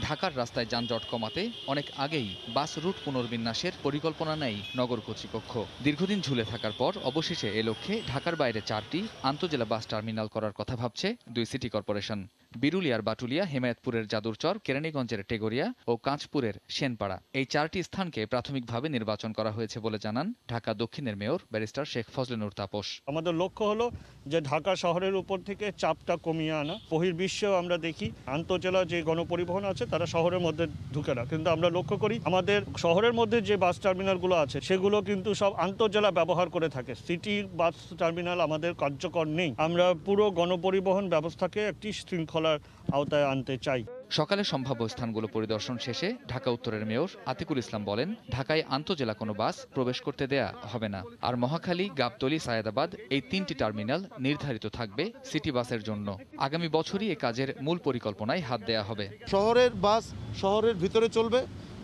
ঢাকার রাস্তায় যানজট কমাতে অনেক আগেই বাস রুট পুনর্বিন্যাসের পরিকল্পনা নেয় নগর কর্তৃপক্ষ। দীর্ঘদিন ঝুলে থাকার পর অবশেষে এ লক্ষ্যে ঢাকার বাইরে 4টি আন্তঃজেলা বাস টার্মিনাল করার কথা ভাবছে 2 সিটি কর্পোরেশন। বিরুলিয়ার বাটুলিয়া, হেমায়েতপুরের যাদুরচর, কেরানীগঞ্জের টেগরিয়া ও কাঁচপুরের সেনপাড়া, এই 4টি স্থানকে প্রাথমিকভাবে নির্বাচন করা হয়েছে বলে জানান ঢাকা দক্ষিণের মেয়র ব্যারিস্টার শেখ ফজলে নূর তাপস। আমাদের লক্ষ্য হলো যে ঢাকা শহরের উপর থেকে চাপটা কমিয়ে আনা। বহির্বিশ্বেও আমরা দেখি আন্তঃজেলা যে গণপরিবহন আছে তারা শহরের মধ্যে ঢুকে না, কিন্তু আমরা লক্ষ্য করি আমাদের শহরের মধ্যে যে বাস টার্মিনালগুলো আছে সেগুলো কিন্তু সব আন্তঃজেলা ব্যবহার করে থাকে। সিটি বাস টার্মিনাল আমাদের কার্যকর নেই। আমরা পুরো গণপরিবহন ব্যবস্থাকে একটি শৃঙ্খলার আওতায় আনতে চাই। সকালে সম্ভাব্য স্থানগুলো পরিদর্শন শেষে ঢাকা উত্তরের মেয়র আতিকুল ইসলাম বলেন, ঢাকায় আন্তঃজেলা কোনো বাস প্রবেশ করতে দেয়া হবে না। আর মহাখালী, গাবতলী, সায়েদাবাদ এই 3টি টার্মিনাল নির্ধারিত থাকবে সিটি বাসের জন্য। আগামী বছরই এ কাজের মূল পরিকল্পনায় হাত দেয়া হবে। শহরের বাস শহরের ভিতরে চলবে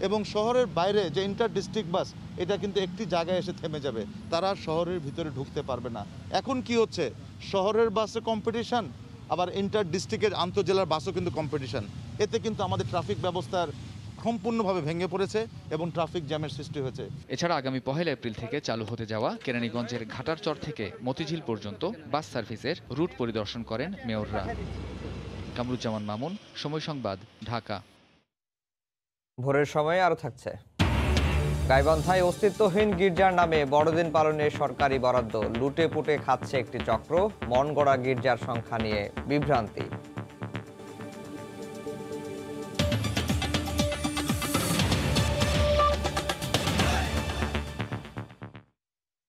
এবং শহরের বাইরে যে ইন্টার ডিস্ট্রিক্ট বাস এটা কিন্তু একটি জায়গায় এসে থেমে যাবে, তারা শহরের ভিতরে ঢুকতে পারবে না। এখন কি হচ্ছে, শহরের বাসে কম্পিটিশন, আবার ইন্টার ডিস্ট্রিক্টের আন্তঃজেলার বাসও কিন্তু কম্পিটিশন। এতে কিন্তু আমাদের ট্রাফিক ব্যবস্থার সম্পূর্ণভাবে ভেঙে পড়েছে এবং ট্রাফিক জ্যামের সৃষ্টি হয়েছে। এছাড়া আগামী 1 এপ্রিল থেকে চালু হতে যাওয়া কেরানীগঞ্জের ঘাটারচর থেকে মতিঝিল পর্যন্ত বাস সার্ভিসের রুট পরিদর্শন করেন মেয়ররা। কামরুজ্জামান মামুন, সময় সংবাদ, ঢাকা। ভোরের সময় আরও থাকছে। গাইবান্ধায় অস্তিত্বহীন গির্জার নামে বড়দিন পালনে সরকারি বরাদ্দ লুটে পুটে খাচ্ছে একটি চক্র। মন গড়া গির্জার সংখ্যা নিয়ে বিভ্রান্তি।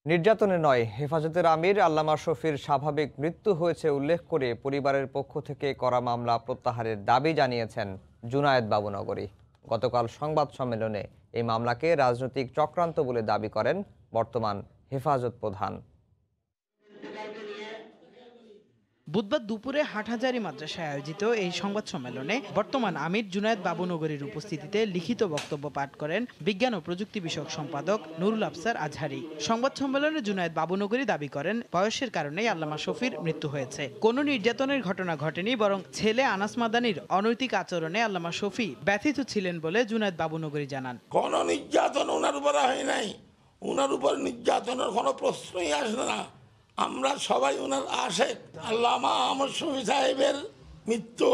নির্যাতনে নয়, হেফাজতের আমির আল্লামা শফির স্বাভাবিক মৃত্যু হয়েছে উল্লেখ করে পরিবারের পক্ষ থেকে করা মামলা প্রত্যাহারের দাবি জানিয়েছেন জুনায়েদ বাবুনগরী। গতকাল সংবাদ সম্মেলনে এই মামলাকে রাজনৈতিক চক্রান্ত বলে দাবি করেন বর্তমান হেফাজত প্রধান। বুধবার দুপুরে হাটহাজারী মাদ্রাসায় আয়োজিত এই সংবাদ সম্মেলনে বর্তমান আমির জুনায়েদ বাবুনগরীর উপস্থিতিতে লিখিত বক্তব্য পাঠ করেন বিজ্ঞান ও প্রযুক্তি বিষয়ক সম্পাদক নুরুল আফসার আজহারি। সংবাদ সম্মেলনে জুনায়েদ বাবুনগরী দাবি করেন বয়সের কারণেই আল্লামা শফির মৃত্যু হয়েছে। কোনো নির্যাতনের ঘটনা ঘটেনি, বরং ছেলে আনাস মাদানির অনৈতিক আচরণে আল্লামা শফি ব্যথিত ছিলেন বলে জুনায়েদ বাবুনগরী জানান। কোনো নির্যাতন ওনার উপরে হয় নাই, ওনার উপর নির্যাতনের কোনো প্রশ্নই আসে না। আমরা সবাই ওনার আশেক। আল্লামা আহমদ শফি সাহেবের মৃত্যু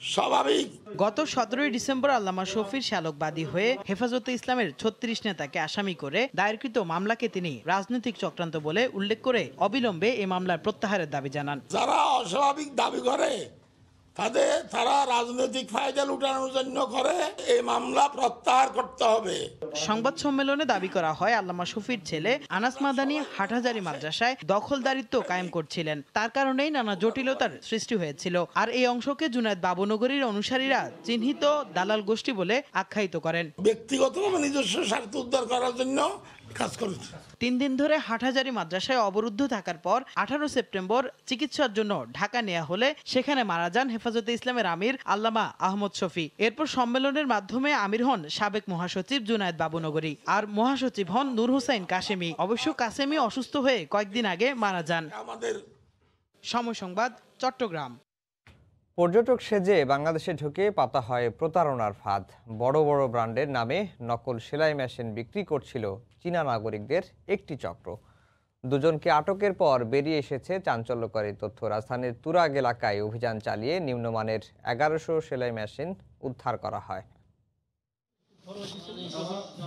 স্বাভাবিক। গত 17 ডিসেম্বর আল্লামা শফির শ্যালকবাদী হয়ে হেফাজতে ইসলামের 36 নেতাকে আসামি করে দায়েরকৃত মামলাকে তিনি রাজনৈতিক চক্রান্ত বলে উল্লেখ করে অবিলম্বে এই মামলার প্রত্যাহারের দাবি জানান। যারা অস্বাভাবিক দাবি করে তারা রাজনৈতিক ফায়দা লুটানোর জন্য করে, এই মামলা প্রত্যাহার করতে হবে। সংবাদ সম্মেলনে দাবি করা হয় আল্লামা শফির ছেলে আনাস মাদানি হাটহাজারী মাদ্রাসায় দখলদারিত্ব কায়েম করছিলেন, তার কারণেই নানা জটিলতার সৃষ্টি হয়েছিল। আর এই অংশকে জুনায়েদ বাবুনগরীর অনুসারীরা চিহ্নিত দালাল গোষ্ঠী বলে আখ্যায়িত করেন। ব্যক্তিগতভাবে নিজস্ব স্বার্থ উদ্ধার করার জন্য কাজ করেছে। 3 দিন ধরে হাটহাজারী মাদ্রাসায় অবরুদ্ধ থাকার পর 18 সেপ্টেম্বর চিকিৎসার জন্য ঢাকা নেওয়া হলে সেখানে মারা যান হেফাজতে ইসলামের আমির আল্লামা আহমদ শফি। এরপর সম্মেলনের মাধ্যমে আমির হন সাবেক মহাসচিব জুনায়েদ বাবুনগরী, আর মহাসচিব হন নূর হোসাইন কাশেমি। অবশ্য কাশেমি অসুস্থ হয়ে কয়েকদিন আগে মারা যান। সময় সংবাদ, চট্টগ্রাম। পর্যটক সেজে বাংলাদেশে ঢুকে পাতা হয় প্রতারণার ফাঁদ। বড় বড় ব্র্যান্ডের নামে নকল সেলাই মেশিন বিক্রি করছিল চীনা নাগরিকদের একটি চক্র। দুজনকে আটকের পর বেরিয়ে এসেছে চাঞ্চল্যকরী তথ্য। রাজধানীর তুরাগ এলাকায় অভিযান চালিয়ে নিম্নমানের 1100 সেলাই মেশিন উদ্ধার করা হয়।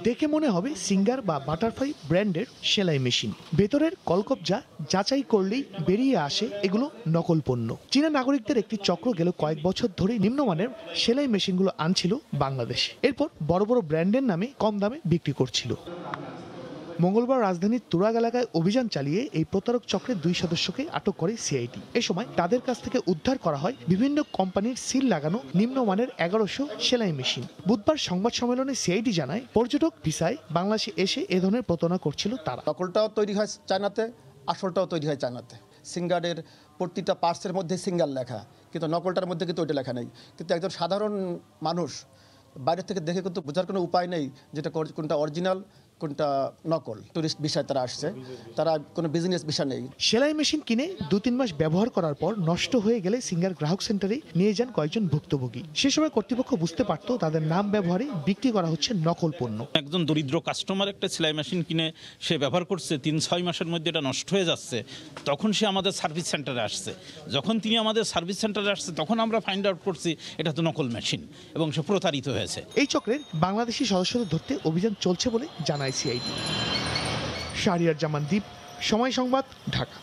দেখে মনে হবে সিঙ্গার বা বাটারফ্লাই ব্র্যান্ডের সেলাই মেশিন, ভেতরের কলকবজা যাচাই করলেই বেরিয়ে আসে এগুলো নকল পণ্য। চীনা নাগরিকদের একটি চক্র গেল কয়েক বছর ধরে নিম্নমানের সেলাই মেশিনগুলো আনছিল বাংলাদেশে, এরপর বড় বড় ব্র্যান্ডের নামে কম দামে বিক্রি করছিল। মঙ্গলবার রাজধানীর তুরাগ এলাকায় অভিযান চালিয়ে এই প্রতারক চক্রের 2 সদস্যকে আটক করে সিআইডি। এ সময় তাদের কাছ থেকে উদ্ধার করা হয় বিভিন্ন কোম্পানির সিল লাগানো নিম্নমানের 1100 সেলাই মেশিন। বুধবার সংবাদ সম্মেলনে সিআইডি জানায় পর্যটক ভিসায় বাংলাদেশে এসে এ ধরনের প্রতারণা করছিল তারা। নকলটাও তৈরি হয় চায়নাতে, আসলটাও তৈরি হয় চায়নাতে। সিঙ্গারের প্রতিটা পার্টসের মধ্যে সিঙ্গার লেখা, কিন্তু নকলটার মধ্যে কিন্তু ওইটা লেখা নেই। কিন্তু একজন সাধারণ মানুষ বাইরে থেকে দেখে কিন্তু বোঝার কোনো উপায় নেই যেটা কোনটা অরিজিনাল কোনটা নকল। টুরিস্ট বিষয় তারা আসছে, তারা কোনো বিজনেস বিষয় নেই। সেলাই মেশিন কিনে 2-3 মাস ব্যবহার করার পর নষ্ট হয়ে গেলে সিঙ্গার গ্রাহক সেন্টারে নিয়ে যান কয়েকজন ভুক্তভোগী। সে সময় কর্তৃপক্ষ বুঝতে পারত তাদের নাম ব্যবহারে বিক্রি করা হচ্ছে নকল পণ্য। একজন দরিদ্র কাস্টমার একটা সেলাই মেশিন কিনে সে ব্যবহার করছে, 3-6 মাসের মধ্যে এটা নষ্ট হয়ে যাচ্ছে, তখন সে আমাদের সার্ভিস সেন্টারে আসছে। যখন তিনি আমাদের সার্ভিস সেন্টারে আসছে তখন আমরা ফাইন্ড আউট করছি এটা তো নকল মেশিন এবং সে প্রতারিত হয়েছে। এই চক্রের বাংলাদেশি সদস্যদের ধরতে অভিযান চলছে বলে জানায় সিআইডি। শাহরিয়ার জামান দ্বীপ, সময় সংবাদ, ঢাকা।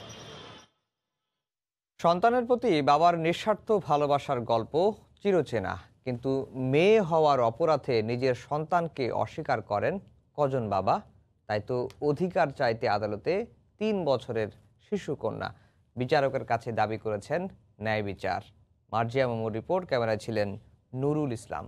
সন্তানের প্রতি বাবার নিঃস্বার্থ ভালোবাসার গল্প চিরচেনা, কিন্তু মেয়ে হওয়ার অপরাধে নিজের সন্তানকে অস্বীকার করেন কজন বাবা? তাই তো অধিকার চাইতে আদালতে 3 বছরের শিশুকন্যা বিচারকের কাছে দাবি করেছেন ন্যায় বিচার। মার্জিয়া মামুর রিপোর্ট, ক্যামেরায় ছিলেন নুরুল ইসলাম।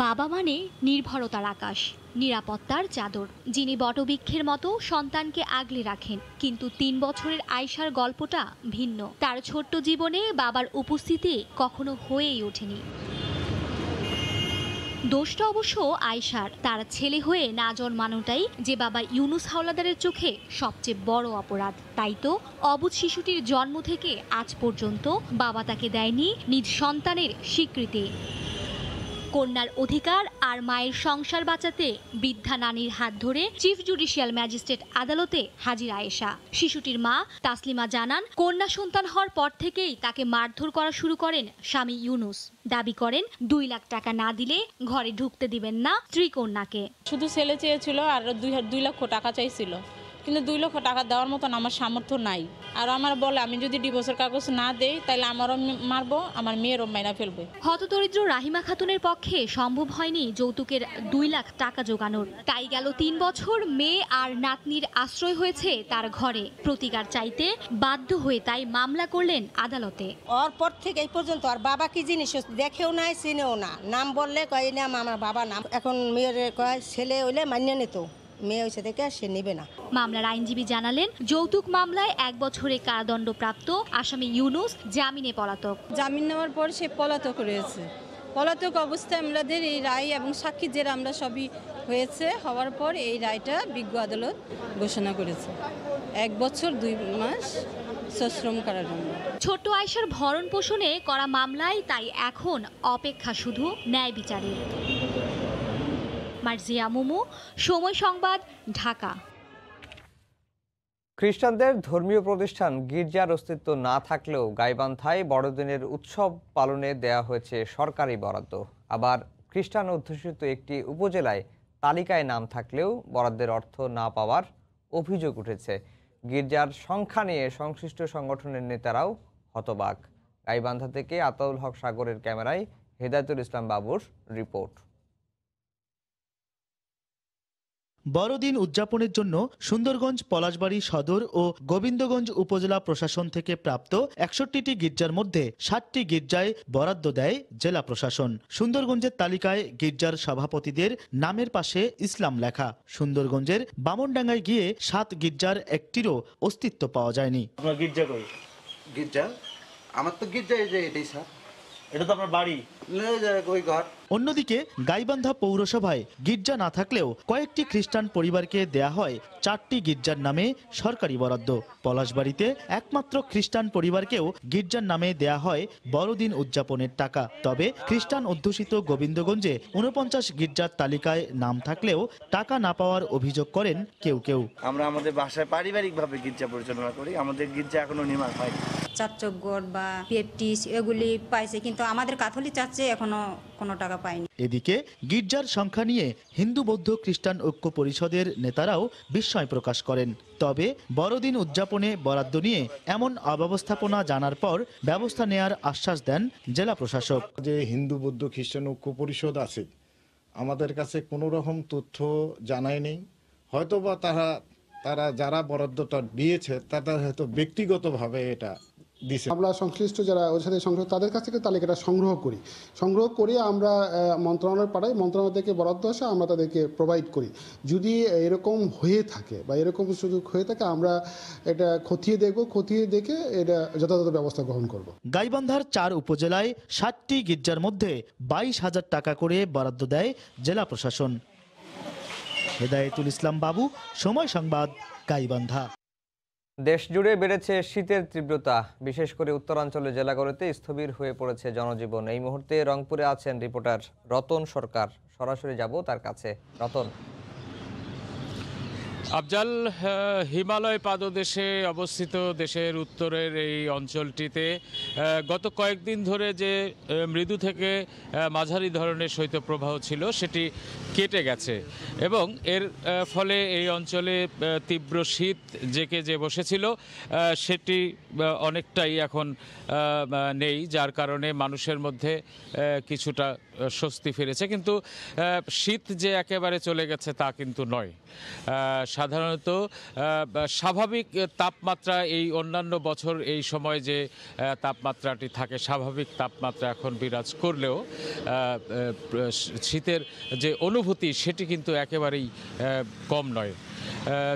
বাবা মানে নির্ভরতার আকাশ, নিরাপত্তার চাদর, যিনি বটবৃক্ষের মতো সন্তানকে আগলে রাখেন। কিন্তু 3 বছরের আয়শার গল্পটা ভিন্ন। তার ছোট্ট জীবনে বাবার উপস্থিতি কখনো হয়েই ওঠেনি। দোষটা অবশ্য আয়শার। তার ছেলে হয়ে না জন্মানোটাই যে বাবা ইউনুস হাওলাদারের চোখে সবচেয়ে বড় অপরাধ। তাই তো অবুঝ শিশুটির জন্ম থেকে আজ পর্যন্ত বাবা তাকে দেয়নি নিজ সন্তানের স্বীকৃতি। কন্যার অধিকার আর মায়ের সংসার বাঁচাতে বৃদ্ধা নানির হাত ধরে চিফ জুডিশিয়াল ম্যাজিস্ট্রেট আদালতে হাজির আয়েশা। শিশুটির মা তাসলিমা জানান, কন্যা সন্তান হওয়ার পর থেকেই তাকে মারধর করা শুরু করেন স্বামী ইউনুস। দাবি করেন 2 লাখ টাকা না দিলে ঘরে ঢুকতে দিবেন না স্ত্রী কন্যাকে। শুধু ছেলে চেয়েছিল আর 2 লক্ষ টাকা চাইছিল, কিন্তু 2 লক্ষ টাকা দেওয়ার মতন আমার সামর্থ্য নাই। আর আমার বলে আমি যদি ডিভোর্সের কাগজ না দেই তাহলে আমারও মারবো, আমার মেয়েরও মাইনা ফেলবে। হতদরিদ্র রাহিমা খাতুনের পক্ষে সম্ভব হয়নি যৌতুকের 2 লাখ টাকা জোগানোর। তাই গেল 3 বছর মেয়ে আর নাতনির আশ্রয় হয়েছে তার ঘরে। প্রতিকার চাইতে বাধ্য হয়ে তাই মামলা করলেন আদালতে। ওর পর থেকে এই পর্যন্ত আর বাবা কি জিনিস দেখেও নাই, চিনেও না। নাম বললে কয় নাম আমার বাবা নাম। এখন মেয়ের কয় ছেলে হইলে মান্য নিত, মেয়ে হয়েছে থেকে সে নেবে না। মামলার আইনজীবী জানালেন, যৌতুক মামলায় 1 বছরের কারাদণ্ডপ্রাপ্ত আসামি ইউনুস জামিনে পলাতক। জামিন নেওয়ার পর সে পলাতক রয়েছে। পলাতক অবস্থায় আমাদের এই রায় এবং সাক্ষী যে আমরা সবই হওয়ার পর এই রায়টা বিজ্ঞ আদালত ঘোষণা করেছে 1 বছর 2 মাস সশ্রম কারাদণ্ড। ছোট্ট আয়েশার ভরণ পোষণে করা মামলায় তাই এখন অপেক্ষা শুধু ন্যায় বিচারের। মার্জিয়া মুমু, সময় সংবাদ, ঢাকা। খ্রিস্টানদের ধর্মীয় প্রতিষ্ঠান গির্জার অস্তিত্ব না থাকলেও গাইবান্ধায় বড়দিনের উৎসব পালনে দেয়া হয়েছে সরকারি বরাদ্দ। আবার খ্রিস্টান অধ্যুষিত একটি উপজেলায় তালিকায় নাম থাকলেও বরাদ্দের অর্থ না পাওয়ার অভিযোগ উঠেছে। গির্জার সংখ্যা নিয়ে সংশ্লিষ্ট সংগঠনের নেতারাও হতবাক। গাইবান্ধা থেকে আতাউল হক সাগরের ক্যামেরায় হেদায়েতুল ইসলাম বাবুর রিপোর্ট। বড়দিন উদযাপনের জন্য সুন্দরগঞ্জ, পলাশবাড়ী সদর ও গোবিন্দগঞ্জ উপজেলা প্রশাসন থেকে প্রাপ্ত 61টি গির্জার মধ্যে 60টি গির্জায় বরাদ্দ দেয় জেলা প্রশাসন। সুন্দরগঞ্জের তালিকায় গির্জার সভাপতিদের নামের পাশে ইসলাম লেখা। সুন্দরগঞ্জের বামনডাঙ্গায় গিয়ে 7 গির্জার একটিরও অস্তিত্ব পাওয়া যায়নি। আপনার গির্জা কই? গির্জা আমার তো গির্জা এই যে এটাই স্যার, এটা তো আপনার বাড়ি। অন্যদিকে গাইবান্ধা পৌরসভায় গির্জা না থাকলেও কয়েকটি খ্রিস্টান পরিবারকে দেয়া হয় 4টি গির্জার নামে সরকারি বরাদ্দ। পলাশবাড়িতে একমাত্র খ্রিস্টান পরিবারকেও গির্জার নামে দেয়া হয় বড়দিন উদযাপনের টাকা। তবে খ্রিস্টান অধ্যুষিত গোবিন্দগঞ্জে 49 গির্জার তালিকায় নাম থাকলেও টাকা না পাওয়ার অভিযোগ করেন কেউ কেউ। আমরা আমাদের বাসায় পারিবারিকভাবে গির্জা পরিচালনা করি, আমাদের গির্জা এখনো নির্মাণ হয়নি। চার্চগড় বা পিএফটিস এগুলি পাইছে, কিন্তু আমাদের ক্যাথলিক চার্চে এখনো কোনো টাকা পায়নি। এদিকে গির্জার সংখ্যা নিয়ে হিন্দু বৌদ্ধ খ্রিস্টান ঐক্য পরিষদের নেতারাও বিস্ময় প্রকাশ করেন। তবে বড়দিন উদযাপনে বরাদ্দ নিয়ে এমন অব্যবস্থাপনা জানার পর ব্যবস্থা নেয়ার আশ্বাস দেন জেলা প্রশাসক। যে হিন্দু বৌদ্ধ খ্রিস্টান ঐক্য পরিষদ আছে, আমাদের কাছে কোনো রকম তথ্য জানায় নেই। হয়তোবা তারা যারা বরাদ্দটা দিয়েছে তারা হয়তো ব্যক্তিগতভাবে এটা দিয়েছে। আমরা সংশ্লিষ্ট যারা ওর সাথে সংশ্লিষ্ট তাদের কাছ থেকে তালিকাটা সংগ্রহ করে আমরা মন্ত্রণালয় পাঠাই, মন্ত্রণালয় থেকে বরাদ্দ আসে, আমরা তাদেরকে প্রোভাইড করি। যদি এরকম হয়ে থাকে বা এরকম সুযোগ হয়ে থাকে আমরা এটা খতিয়ে দেখে এটা যথাযথ ব্যবস্থা গ্রহণ করব। গাইবান্ধার 4 উপজেলায় 60টি গির্জার মধ্যে 22,000 টাকা করে বরাদ্দ দেয় জেলা প্রশাসন। হেদায়েতুল ইসলাম বাবু, সময় সংবাদ, গাইবান্ধা। দেশ জুড়ে বেড়েছে শীতের তীব্রতা, বিশেষ করে উত্তরাঞ্চলের জেলাগুলোতে স্থবির হয়ে পড়েছে জনজীবন। এই মুহূর্তে রংপুরে আছেন রিপোর্টার রতন সরকার, সরাসরি যাব তার কাছে। রতন। আফজাল, হিমালয় পাদদেশে অবস্থিত দেশের উত্তরের এই অঞ্চলটিতে গত কয়েকদিন ধরে যে মৃদু থেকে মাঝারি ধরনের শৈত্যপ্রবাহ ছিল সেটি কেটে গেছে এবং এর ফলে এই অঞ্চলে তীব্র শীত যে বসেছিল সেটি অনেকটাই এখন নেই, যার কারণে মানুষের মধ্যে কিছুটা স্বস্তি ফিরেছে। কিন্তু শীত যে একেবারে চলে গেছে তা কিন্তু নয়। সাধারণত স্বাভাবিক তাপমাত্রা এই অন্যান্য বছর এই সময় যে তাপমাত্রাটি থাকে, স্বাভাবিক তাপমাত্রা এখন বিরাজ করলেও শীতের যে অনুভূতি সেটি কিন্তু একেবারেই কম নয়।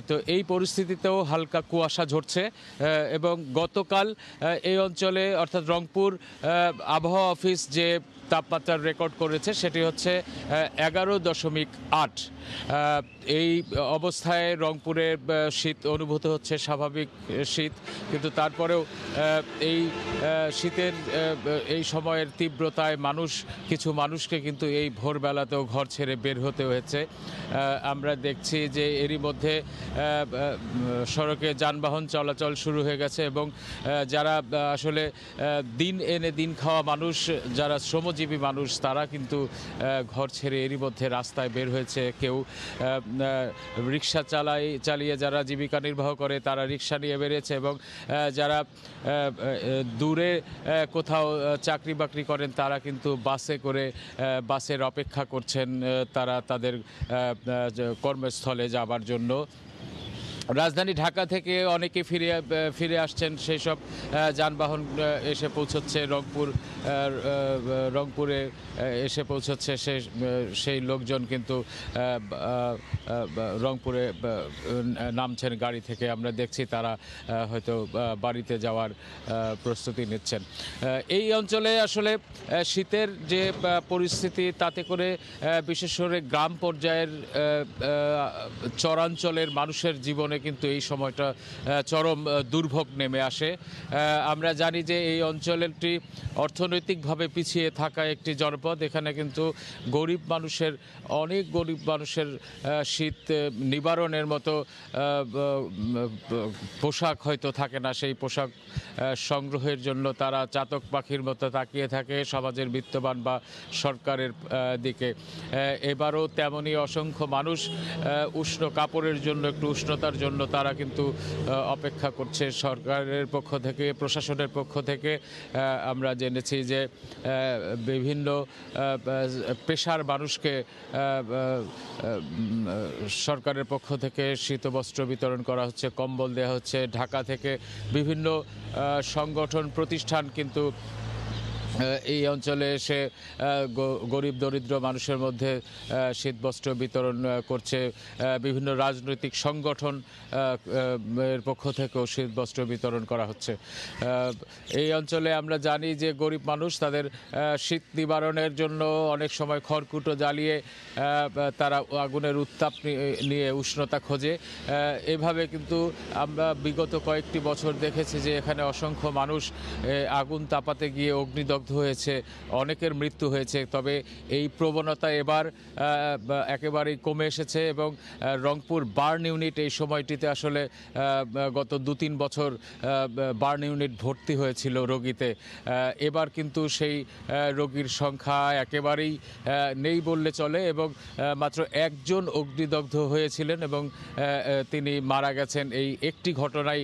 তো এই পরিস্থিতিতেও হালকা কুয়াশা ঝরছে এবং গতকাল এই অঞ্চলে অর্থাৎ রংপুর আবহাওয়া অফিস যে তাপমাত্রার রেকর্ড করেছে, সেটি হচ্ছে 11.8। এই অবস্থায় রংপুরে শীত অনুভূত হচ্ছে, স্বাভাবিক শীত, কিন্তু তারপরেও এই শীতের এই সময়ের তীব্রতায় কিছু মানুষকে কিন্তু এই ভোরবেলাতেও ঘর ছেড়ে বের হতে হয়েছে। আমরা দেখছি যে এরই মধ্যে সড়কে যানবাহন চলাচল শুরু হয়ে গেছে এবং যারা আসলে দিন এনে দিন খাওয়া মানুষ, যারা শ্রমজীবী মানুষ, তারা কিন্তু ঘর ছেড়ে এরই মধ্যে রাস্তায় বের হয়েছে। কেউ রিক্সা চালিয়ে যারা জীবিকা নির্বাহ করে তারা রিক্সা নিয়ে বেরিয়েছে এবং যারা দূরে কোথাও চাকরি বাকরি করেন তারা কিন্তু বাসের অপেক্ষা করছেন তারা তাদের কর্মস্থলে যাবার জন্য। রাজধানী ঢাকা থেকে অনেকে ফিরে আসছেন, সেই সব যানবাহন এসে পৌঁছচ্ছে রংপুরে এসে পৌঁছচ্ছে। সেই লোকজন কিন্তু রংপুরে নামছেন গাড়ি থেকে, আমরা দেখছি তারা হয়তো বাড়িতে যাওয়ার প্রস্তুতি নিচ্ছেন। এই অঞ্চলে আসলে শীতের যে পরিস্থিতি, তাতে করে বিশেষ করে গ্রাম পর্যায়ের চরাঞ্চলের মানুষের জীবনে কিন্তু এই সময়টা চরম দুর্ভোগ নেমে আসে। আমরা জানি যে এই অঞ্চলটি অর্থনৈতিকভাবে পিছিয়ে থাকা একটি জনপদ। এখানে কিন্তু অনেক গরিব মানুষের শীত নিবারণের মতো পোশাক হয়তো থাকে না। সেই পোশাক সংগ্রহের জন্য তারা চাতক পাখির মতো তাকিয়ে থাকে সমাজের বিত্তবান বা সরকারের দিকে। এবারও তেমনই অসংখ্য মানুষ উষ্ণ কাপড়ের জন্য, একটু উষ্ণতার জন্য তারা কিন্তু অপেক্ষা করছে সরকারের পক্ষ থেকে, প্রশাসনের পক্ষ থেকে। আমরা জেনেছি যে বিভিন্ন পেশার মানুষকে সরকারের পক্ষ থেকে শীতবস্ত্র বিতরণ করা হচ্ছে, কম্বল দেওয়া হচ্ছে। ঢাকা থেকে বিভিন্ন সংগঠন প্রতিষ্ঠান কিন্তু এই অঞ্চলে এসে গরিব দরিদ্র মানুষের মধ্যে শীতবস্ত্র বিতরণ করছে। বিভিন্ন রাজনৈতিক সংগঠন এর পক্ষ থেকেও শীতবস্ত্র বিতরণ করা হচ্ছে। এই অঞ্চলে আমরা জানি যে গরিব মানুষ তাদের শীত নিবারণের জন্য অনেক সময় খড়কুটো জ্বালিয়ে তারা আগুনের উত্তাপ নিয়ে উষ্ণতা খোঁজে। এভাবে কিন্তু আমরা বিগত কয়েকটি বছর দেখেছি যে এখানে অসংখ্য মানুষ আগুন তাপাতে গিয়ে অগ্নিদগ্ধ হয়েছে, অনেকের মৃত্যু হয়েছে। তবে এই প্রবণতা এবার একেবারেই কমে এসেছে এবং রংপুর বার্ন ইউনিট এই সময়টিতে আসলে গত 2-3 বছর বার্ন ইউনিট ভর্তি হয়েছিল রোগীতে। এবার কিন্তু সেই রোগীর সংখ্যা একেবারেই নেই বললে চলে এবং মাত্র একজন অগ্নিদগ্ধ হয়েছিলেন এবং তিনি মারা গেছেন। এই একটি ঘটনাই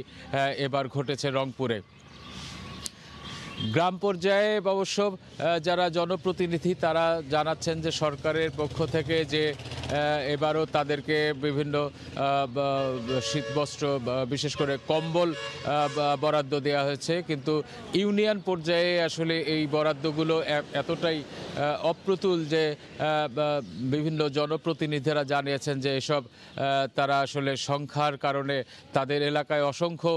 এবার ঘটেছে রংপুরে। গ্রাম পর্যায়ে অবশ্য যারা জনপ্রতিনিধি তারা জানাচ্ছেন যে সরকারের পক্ষ থেকে যে এবারও তাদেরকে বিভিন্ন শীতবস্ত্র, বিশেষ করে কম্বল বরাদ্দ দেওয়া হয়েছে, কিন্তু ইউনিয়ন পর্যায়ে আসলে এই বরাদ্দগুলো এতটাই অপ্রতুল যে বিভিন্ন জনপ্রতিনিধিরা জানিয়েছেন যে এসব তারা আসলে সংখ্যার কারণে তাদের এলাকায় অসংখ্য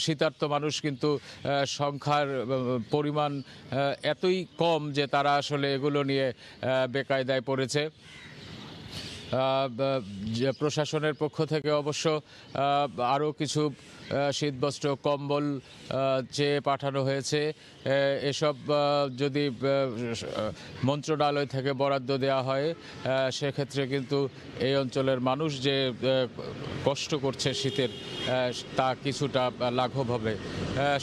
শীতার্ত মানুষ, কিন্তু সংখ্যার পরিমাণ এতই কম যে তারা আসলে এগুলো নিয়ে বেকায়দায় পড়েছে। প্রশাসনের পক্ষ থেকে অবশ্য আরও কিছু শীতবস্ত্র, কম্বল চেয়ে পাঠানো হয়েছে। এসব যদি মন্ত্রণালয় থেকে বরাদ্দ দেওয়া হয় সেক্ষেত্রে কিন্তু এই অঞ্চলের মানুষ যে কষ্ট করছে শীতের, তা কিছুটা লাঘব হবে।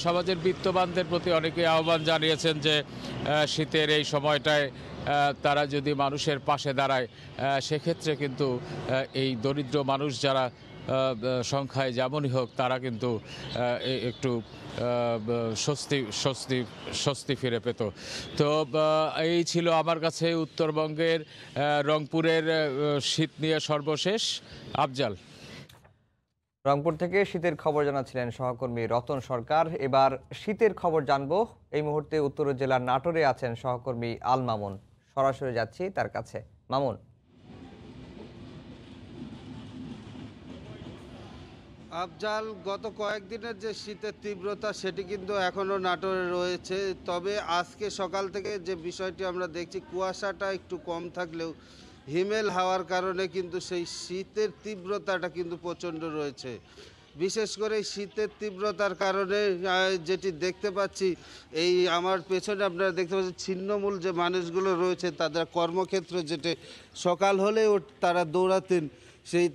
সমাজের বিত্তবানদের প্রতি অনেকে আহ্বান জানিয়েছেন যে শীতের এই সময়টায় তারা যদি মানুষের পাশে দাঁড়ায় সেক্ষেত্রে কিন্তু এই দরিদ্র মানুষ যারা সংখ্যায় যেমনই হোক তারা কিন্তু একটু স্বস্তি ফিরে পেত। তো এই ছিল আমার কাছে উত্তরবঙ্গের রংপুরের শীত নিয়ে সর্বশেষ। আফজাল। রংপুর থেকে শীতের খবর জানাচ্ছিলেন সহকর্মী রতন সরকার। এবার শীতের খবর জানবো। এই মুহূর্তে উত্তর জেলার নাটোরে আছেন সহকর্মী আল মামুন। সরাসরি যাচ্ছি তার কাছে। মামুন। আফজাল, গত কয়েকদিনের যে শীতের তীব্রতা সেটি কিন্তু এখনও নাটোরে রয়েছে। তবে আজকে সকাল থেকে যে বিষয়টি আমরা দেখছি, কুয়াশাটা একটু কম থাকলেও হিমেল হাওয়ার কারণে কিন্তু সেই শীতের তীব্রতাটা কিন্তু প্রচণ্ড রয়েছে। বিশেষ করে শীতের তীব্রতার কারণে যেটি দেখতে পাচ্ছি, এই আমার পেছনে আপনারা দেখতে পাচ্ছেন ছিন্নমূল যে মানুষগুলো রয়েছে তাদের কর্মক্ষেত্র, যেটি সকাল হলেও তারা দৌড়াতেন,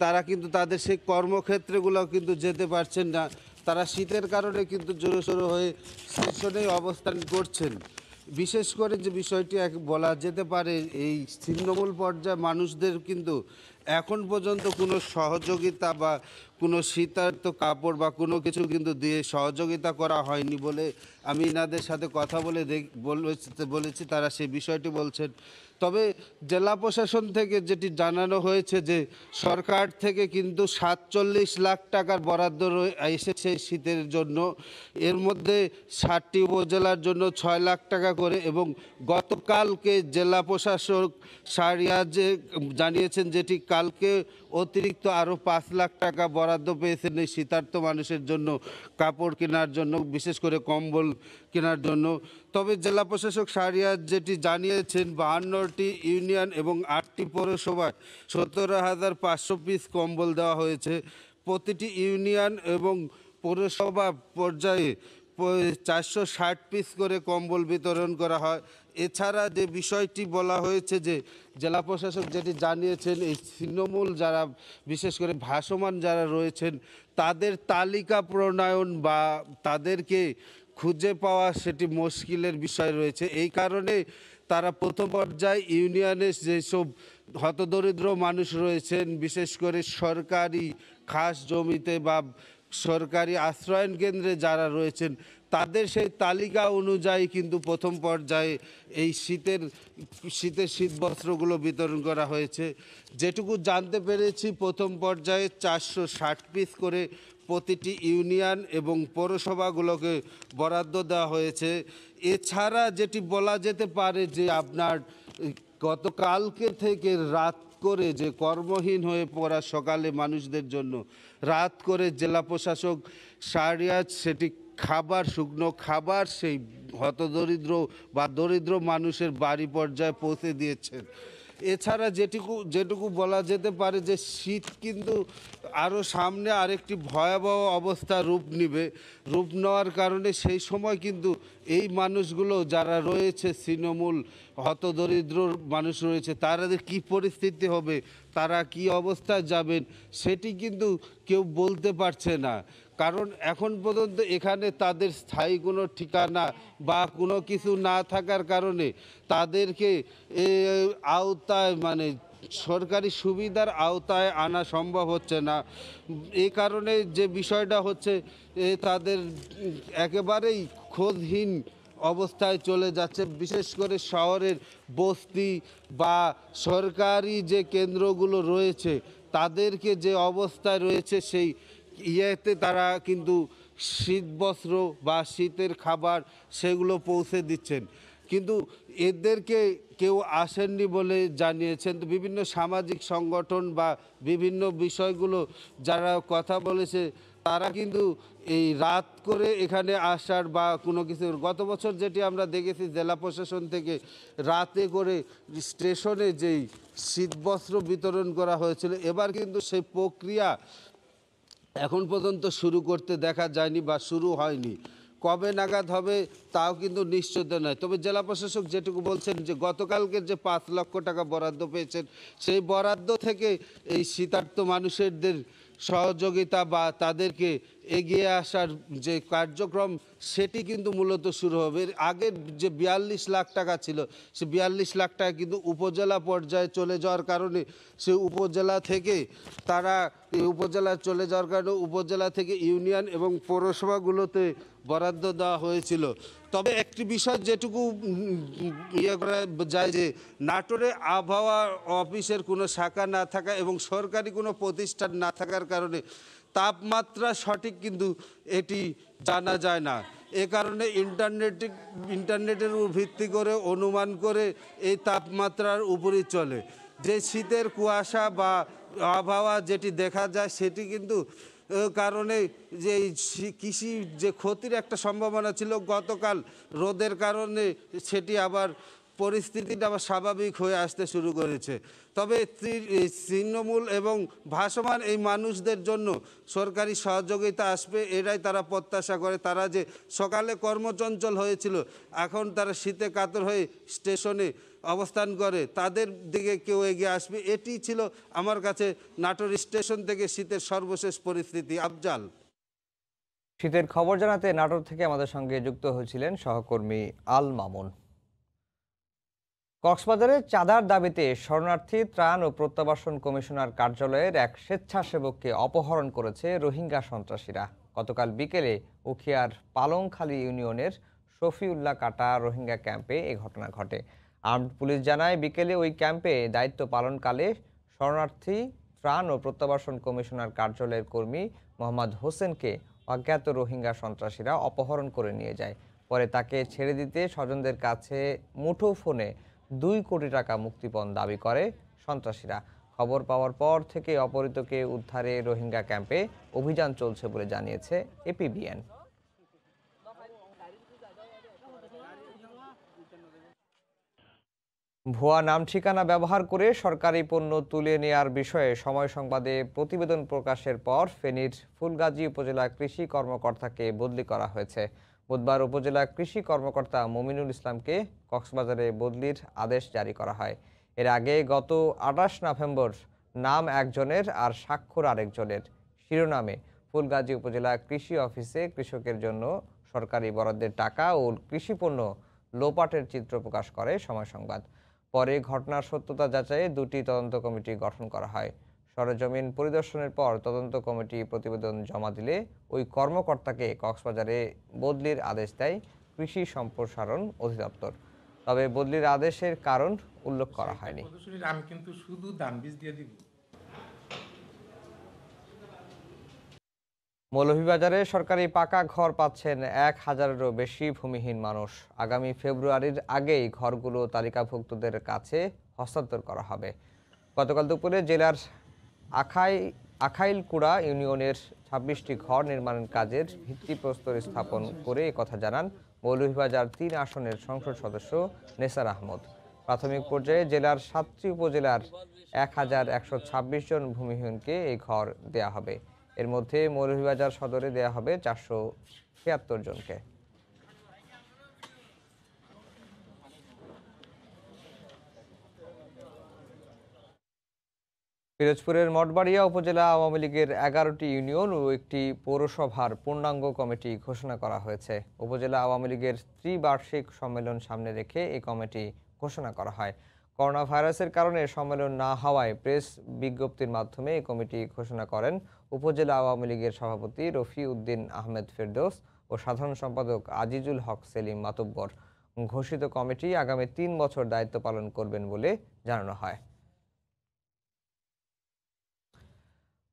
তারা কিন্তু তাদের সেই কর্মক্ষেত্রগুলো কিন্তু যেতে পারছেন না। তারা শীতের কারণে কিন্তু জোরসোর হয়ে স্টেশনেই অবস্থান করছেন। বিশেষ করে যে বিষয়টি বলা যেতে পারে, এই ছিন্নমূল পর্যায়ে মানুষদের কিন্তু এখন পর্যন্ত কোনো সহযোগিতা বা কোনো শীতার্ত কাপড় বা কোনো কিছু কিন্তু দিয়ে সহযোগিতা করা হয়নি বলে আমি এনাদের সাথে কথা বলে বলেছি, তারা সেই বিষয়টি বলছেন। তবে জেলা প্রশাসন থেকে যেটি জানানো হয়েছে যে সরকার থেকে কিন্তু 47 লাখ টাকার বরাদ্দ এসেছে শীতের জন্য। এর মধ্যে 60টি উপজেলার জন্য 6 লাখ টাকা করে, এবং গতকালকে জেলা প্রশাসক শাহরিয়াজ জানিয়েছেন যেটি কালকে অতিরিক্ত আরও 5 লাখ টাকা বরাদ্দ পেয়েছেন এই শীতার্ত মানুষের জন্য কাপড় কেনার জন্য, বিশেষ করে কম্বল কেনার জন্য। তবে জেলা প্রশাসক শাহরিয়াজ যেটি জানিয়েছেন, 52টি ইউনিয়ন এবং 8টি পৌরসভায় 17,500 পিস কম্বল দেওয়া হয়েছে। প্রতিটি ইউনিয়ন এবং পৌরসভা পর্যায়ে 460 পিস করে কম্বল বিতরণ করা হয়। এছাড়া যে বিষয়টি বলা হয়েছে যে জেলা প্রশাসক যেটি জানিয়েছেন, এই ছিন্নমূল যারা বিশেষ করে ভাসমান যারা রয়েছেন তাদের তালিকা প্রণয়ন বা তাদেরকে খুঁজে পাওয়া সেটি মুশকিলের বিষয় রয়েছে। এই কারণে তারা প্রথম পর্যায়ে ইউনিয়নের যেসব হতদরিদ্র মানুষ রয়েছেন, বিশেষ করে সরকারি খাস জমিতে বা সরকারি আশ্রয়ন কেন্দ্রে যারা রয়েছেন, তাদের সেই তালিকা অনুযায়ী কিন্তু প্রথম পর্যায়ে এই শীতের শীতবস্ত্রগুলো বিতরণ করা হয়েছে। যেটুকু জানতে পেরেছি, প্রথম পর্যায়ে 460 পিস করে প্রতিটি ইউনিয়ন এবং পৌরসভাগুলোকে বরাদ্দ দেওয়া হয়েছে। এছাড়া যেটি বলা যেতে পারে যে আপনার গতকালকে থেকে রাত করে যে কর্মহীন হয়ে পড়া সকালে মানুষদের জন্য রাত করে জেলা প্রশাসক শাহরিয়াজ সেটি খাবার, শুকনো খাবার সেই হতদরিদ্র বা দরিদ্র মানুষের বাড়ি পর্যায়ে পৌঁছে দিয়েছেন। এছাড়া যেটুকু বলা যেতে পারে যে শীত কিন্তু আরও সামনে আরেকটি ভয়াবহ অবস্থা রূপ নেওয়ার কারণে সেই সময় কিন্তু এই মানুষগুলো যারা রয়েছে ছিন্নমূল হতদরিদ্র মানুষ রয়েছে, তাদের কি পরিস্থিতি হবে, তারা কি অবস্থায় যাবেন সেটি কিন্তু কেউ বলতে পারছে না। কারণ এখন পর্যন্ত এখানে তাদের স্থায়ী কোনো ঠিকানা বা কোনো কিছু না থাকার কারণে তাদেরকে আওতায় মানে সরকারি সুবিধার আওতায় আনা সম্ভব হচ্ছে না। এই কারণে যে বিষয়টা হচ্ছে, তাদের একেবারেই খোঁজহীন অবস্থায় চলে যাচ্ছে। বিশেষ করে শহরের বস্তি বা সরকারি যে কেন্দ্রগুলো রয়েছে তাদেরকে যে অবস্থায় রয়েছে সেই ইয়েতে তারা কিন্তু শীতবস্ত্র বা শীতের খাবার সেগুলো পৌঁছে দিচ্ছেন, কিন্তু এদেরকে কেউ আসেননি বলে জানিয়েছেন। তো বিভিন্ন সামাজিক সংগঠন বা বিভিন্ন বিষয়গুলো যারা কথা বলেছে তারা কিন্তু এই রাত করে এখানে আসার বা কোনো কিছু, গত বছর যেটি আমরা দেখেছি জেলা প্রশাসন থেকে রাতে করে স্টেশনে যেই শীতবস্ত্র বিতরণ করা হয়েছিল, এবার কিন্তু সেই প্রক্রিয়া এখন পর্যন্ত শুরু করতে দেখা যায়নি বা শুরু হয়নি। কবে নাগাদ হবে তাও কিন্তু নিশ্চিত নয়। তবে জেলা প্রশাসক যেটুকু বলছেন যে গতকালকের যে 5 লক্ষ টাকা বরাদ্দ পেয়েছেন, সেই বরাদ্দ থেকে এই শীতার্ত মানুষদের সহযোগিতা বা তাদেরকে এগিয়ে আসার যে কার্যক্রম সেটি কিন্তু মূলত শুরু হবে। আগের যে 42 লাখ টাকা ছিল, সে 42 লাখ টাকা কিন্তু উপজেলা পর্যায়ে চলে যাওয়ার কারণে সে উপজেলা থেকে উপজেলা থেকে ইউনিয়ন এবং পৌরসভাগুলোতে বরাদ্দ দেওয়া হয়েছিল। তবে একটি বিষয় যেটুকু ইয়ে করা যায় যে নাটোরে আবহাওয়া অফিসের কোনো শাখা না থাকা এবং সরকারি কোনো প্রতিষ্ঠান না থাকার কারণে তাপমাত্রা সঠিক কিন্তু এটি জানা যায় না। এ কারণে ইন্টারনেটের উপর ভিত্তি করে অনুমান করে এই তাপমাত্রার উপরই চলে। যে শীতের কুয়াশা বা আবহাওয়া যেটি দেখা যায় সেটি কিন্তু কারণে যে কৃষি যে ক্ষতির একটা সম্ভাবনা ছিল, গতকাল রোদের কারণে সেটি আবার পরিস্থিতিটা আবার স্বাভাবিক হয়ে আসতে শুরু করেছে। তবে ছিন্নমূল এবং ভাসমান এই মানুষদের জন্য সরকারি সহযোগিতা আসবে, এটাই তারা প্রত্যাশা করে। তারা যে সকালে কর্মচঞ্চল হয়েছিল, এখন তারা শীতে কাতর হয়ে স্টেশনে অবস্থান করে, তাদের দিকে কেউ এগিয়ে আসবে। এটি ছিল আমার কাছে নাটোর স্টেশন থেকে শীতের সর্বশেষ পরিস্থিতি। আফজাল। শীতের খবর জানাতে নাটোর থেকে আমাদের সঙ্গে যুক্ত হয়েছিলেন সহকর্মী আল মামুন। কক্সবাজারে চাঁদার দাবিতে শরণার্থী ত্রাণ ও প্রত্যাবাসন কমিশনার কার্যালয়ের এক স্বেচ্ছাসেবককে অপহরণ করেছে রোহিঙ্গা সন্ত্রাসীরা। গতকাল বিকেলে উখিয়ার পালংখালী ইউনিয়নের শফিউল্লাহ কাটা রোহিঙ্গা ক্যাম্পে এ ঘটনা ঘটে। আর্মড পুলিশ জানায়, বিকেলে ওই ক্যাম্পে দায়িত্ব পালনকালে শরণার্থী ত্রাণ ও প্রত্যাবাসন কমিশনার কার্যালয়ের কর্মী মোহাম্মদ হোসেনকে অজ্ঞাত রোহিঙ্গা সন্ত্রাসীরা অপহরণ করে নিয়ে যায়। পরে তাকে ছেড়ে দিতে স্বজনদের কাছে মুঠোফোনে 2 কোটি টাকা মুক্তিপণ দাবি করে সন্ত্রাসীরা। খবর পাওয়ার পর থেকে অপহৃতকে উদ্ধারে রোহিঙ্গা ক্যাম্পে অভিযান চলছে বলে জানিয়েছে এপিবিএন। ভুয়া নাম ঠিকানা ব্যবহার করে সরকারি পণ্য তুলে নেয়ার বিষয়ে সময় সংবাদে প্রতিবেদন প্রকাশের পর ফেনীর ফুলগাজী উপজেলা কৃষি কর্মকর্তাকে বদলি করা হয়েছে। বুধবার উপজেলা কৃষি কর্মকর্তা মমিনুল ইসলামকে কক্সবাজারে বদলির আদেশ জারি করা হয়। এর আগে গত 28 নভেম্বর নাম একজনের আর স্বাক্ষর আরেকজনের শিরোনামে ফুলগাজী উপজেলা কৃষি অফিসে কৃষকের জন্য সরকারি বরাদ্দের টাকা ও কৃষিপণ্য লোপাটের চিত্র প্রকাশ করে সময় সংবাদ। পরে ঘটনার সত্যতা যাচাইয়ে 2টি তদন্ত কমিটি গঠন করা হয়। সরেজমিন পরিদর্শনের পর তদন্ত কমিটি প্রতিবেদন জমা দিলে ওই কর্মকর্তাকে কক্সবাজারে বদলির আদেশ দেয় কৃষি সম্প্রসারণ অধিদপ্তর। তবে বদলির আদেশের কারণ উল্লেখ করা হয়নি। আমি কিন্তু শুধু ধান বীজ দিয়ে দিব। মৌলভীবাজারে সরকারি পাকা ঘর পাচ্ছেন 1000-এরও বেশি ভূমিহীন মানুষ। আগামী ফেব্রুয়ারির আগেই ঘরগুলো তালিকাভুক্তদের কাছে হস্তান্তর করা হবে। গতকাল দুপুরে জেলার আখাইলকুড়া ইউনিয়নের 26টি ঘর নির্মাণের কাজের ভিত্তিপ্রস্তর স্থাপন করে একথা জানান মৌলভীবাজার 3 আসনের সংসদ সদস্য নেসার আহমদ। প্রাথমিক পর্যায়ে জেলার 7টি উপজেলার 1126 জন ভূমিহীনকে এই ঘর দেয়া হবে। এর মধ্যে মৌলভীবাজার সদরে দেয়া হবে 476 জনকে। পিরোজপুরের মঠবাড়িয়া উপজেলা আওয়ামী লীগের 11টি ইউনিয়ন ও একটি পৌরসভার পূর্ণাঙ্গ কমিটি ঘোষণা করা হয়েছে। উপজেলা আওয়ামী লীগের ত্রিবার্ষিক সম্মেলন সামনে রেখে এই কমিটি ঘোষণা করা হয়। করোনা ভাইরাসের কারণে সম্মেলন না হওয়ায় প্রেস বিজ্ঞপ্তির মাধ্যমে এই কমিটি ঘোষণা করেন উপজেলা আওয়ামী লীগের সভাপতি রফি উদ্দিন আহমেদ ফেরদৌস ও সাধারণ সম্পাদক আজিজুল হক সেলিম মাতব্বর। ঘোষিত কমিটি আগামী 3 বছর দায়িত্ব পালন করবেন বলে জানানো হয়।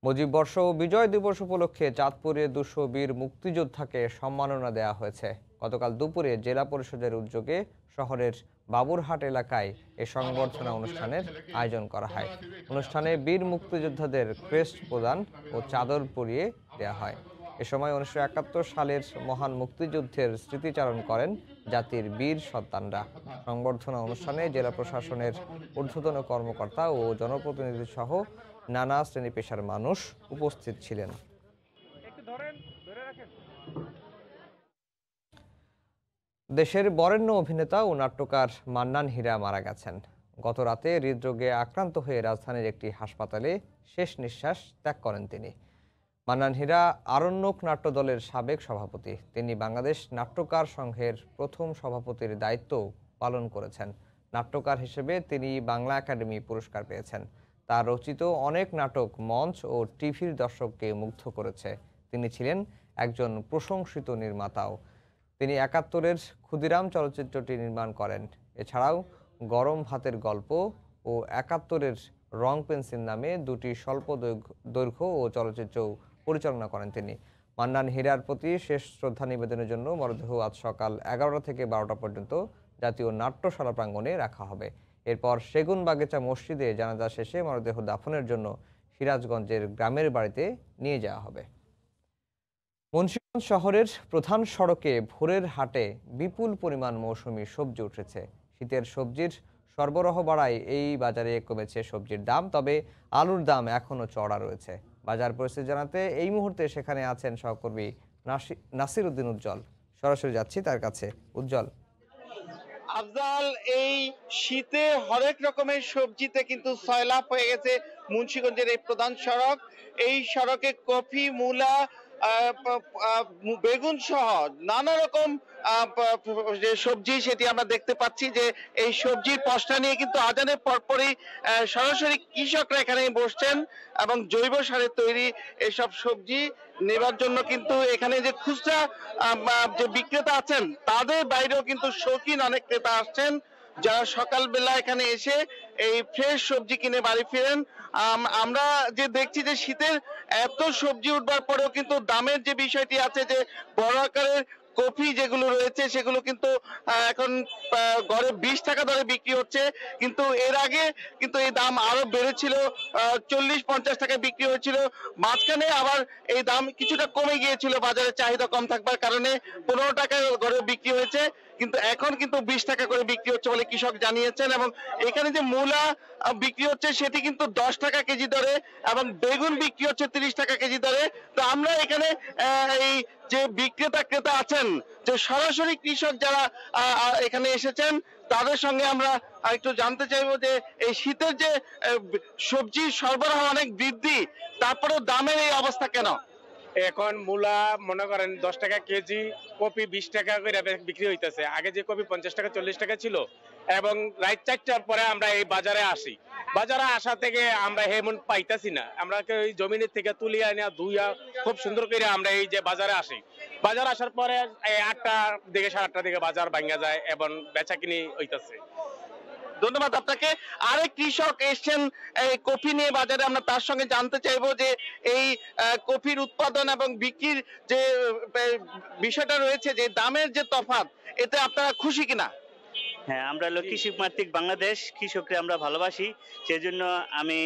মুজিব বর্ষ ও বিজয় দিবস উপলক্ষে চাঁদপুরে 200 বীর মুক্তিযোদ্ধাকে সম্মাননা দেওয়া হয়েছে। গতকাল দুপুরে জেলা পরিষদের উদ্যোগে শহরের বাবুরহাট এলাকায় এ সংবর্ধনা অনুষ্ঠানের আয়োজন করা হয়। অনুষ্ঠানে বীর মুক্তিযোদ্ধাদের ক্রেস্ট প্রদান ও চাদর পরিয়ে দেওয়া হয়। এ সময় 1971 সালের মহান মুক্তিযুদ্ধের স্মৃতিচারণ করেন জাতির বীর সন্তানরা। সংবর্ধনা অনুষ্ঠানে জেলা প্রশাসনের ঊর্ধ্বতন কর্মকর্তা ও জনপ্রতিনিধি সহ নানা শ্রেণী পেশার মানুষ উপস্থিত ছিলেন। দেশের বরেণ্য অভিনেতা ও নাট্যকার মান্নান হীরা মারা গেছেন। গত রাতে হৃদরোগে আক্রান্ত হয়ে রাজধানীর একটি হাসপাতালে শেষ নিঃশ্বাস ত্যাগ করেন তিনি। মান্নান হীরা আরণ্যক নাট্য দলের সাবেক সভাপতি। তিনি বাংলাদেশ নাট্যকার সংঘের প্রথম সভাপতির দায়িত্ব পালন করেছেন। নাট্যকার হিসেবে তিনি বাংলা একাডেমি পুরস্কার পেয়েছেন। তার রচিত অনেক নাটক মঞ্চ ও টিভির দর্শককে মুগ্ধ করেছে। তিনি ছিলেন একজন প্রশংসিত নির্মাতাও। তিনি 71-এর ক্ষুদিরাম চলচ্চিত্রটি নির্মাণ করেন। এছাড়াও গরম ভাতের গল্প ও 71-এর রং পেন্সিল নামে 2টি স্বল্প দৈর্ঘ্য ও চলচ্চিত্র পরিচালনা করেন তিনি। মান্নান হীরার প্রতি শেষ শ্রদ্ধা নিবেদনের জন্য মরদেহ আজ সকাল 11টা থেকে 12টা পর্যন্ত জাতীয় নাট্যশালা প্রাঙ্গণে রাখা হবে। এরপর সেগুন বাগিচা মসজিদে জানাজা শেষে মরদেহ দাফনের জন্য সিরাজগঞ্জের গ্রামের বাড়িতে নিয়ে যাওয়া হবে। মুন্সিগঞ্জ শহরের প্রধান সড়কে ভোরের হাটে বিপুল পরিমাণ মৌসুমী সবজি উঠেছে। শীতের সবজির সরবরাহ বাড়ায় এই বাজারে কমেছে সবজির দাম, তবে আলুর দাম এখনও চড়া রয়েছে। বাজার পরিস্থিতি জানাতে এই মুহূর্তে সেখানে আছেন সহকর্মী নাসির উদ্দিন উজ্জ্বল। সরাসরি যাচ্ছি তার কাছে। উজ্জ্বল। আফজাল, এই শীতে হরেক রকমের সবজিতে কিন্তু সয়লাভ হয়ে গেছে মুন্সিগঞ্জের এই প্রধান সড়ক। এই সড়কে কফি, মূলা, বেগুন সহ নানা রকম যে সবজি সেটি আমরা দেখতে পাচ্ছি যে এই সবজির পসরা নিয়ে কিন্তু আজানের পরপরই সরাসরি কৃষকরা এখানে বসছেন এবং জৈব সারে তৈরি এসব সবজি নেবার জন্য কিন্তু এখানে যে খুচরা যে বিক্রেতা আছেন তাদের বাইরেও কিন্তু শৌখিন অনেক ক্রেতা আসছেন, যারা সকালবেলা এখানে এসে এই ফ্রেশ সবজি কিনে বাড়ি ফিরেন। আমরা যে দেখছি যে শীতের এত সবজি উঠবার পরেও কিন্তু দামের যে বিষয়টি আছে, যে বড় আকারের কফি যেগুলো রয়েছে সেগুলো কিন্তু এখন গড়ে 20 টাকা দরে বিক্রি হচ্ছে, কিন্তু এর আগে কিন্তু এই দাম আরো বেড়েছিল, 40-50 টাকায় বিক্রি হয়েছিল। মাঝখানে আবার এই দাম কিছুটা কমে গিয়েছিল বাজারে চাহিদা কম থাকবার কারণে, 15 টাকায় গড়ে বিক্রি হয়েছে, কিন্তু এখন কিন্তু 20 টাকা করে বিক্রি হচ্ছে বলে কৃষক জানিয়েছেন। এবং এখানে যে মূলা বিক্রি হচ্ছে সেটি কিন্তু 10 টাকা কেজি দরে এবং বেগুন বিক্রি হচ্ছে 30 টাকা কেজি দরে। তো আমরা এখানে এই যে বিক্রেতা ক্রেতা আছেন, যে সরাসরি কৃষক যারা এখানে এসেছেন তাদের সঙ্গে আমরা একটু জানতে চাইবো যে এই শীতের যে সবজির সরবরাহ অনেক বৃদ্ধি, তারপরেও দামের এই অবস্থা কেন? এখন মূলা মনে করেন 10 টাকা কেজি, কপি 20 টাকা করে বিক্রি হইতেছে। আগে যে কপি 50 টাকা 40 টাকা ছিল, এবং রাত 4টার পরে আমরা এই বাজারে আসি। বাজারে আসা থেকে আমরা হেমন পাইতাছি না, আমরা ওই জমিনের থেকে তুলি আনিয়া ধুইয়া খুব সুন্দর করে আমরা এই যে বাজারে আসি। বাজার আসার পরে 8টার দিকে 8:30 দিকে বাজার ভাঙা যায় এবং বেচা কিনি হইতাছে। ধন্যবাদ আপনাকে। আরেক কৃষক এসছেন এই কফি নিয়ে বাজারে, আমরা তার সঙ্গে জানতে চাইবো যে এই কফির উৎপাদন এবং বিক্রির যে বিষয়টা রয়েছে, যে দামের যে তফাৎ, এতে আপনারা খুশি কিনা? হ্যাঁ, আমরা হলো কৃষি মাতৃক বাংলাদেশ, কৃষককে আমরা ভালোবাসি, সেজন্য আমি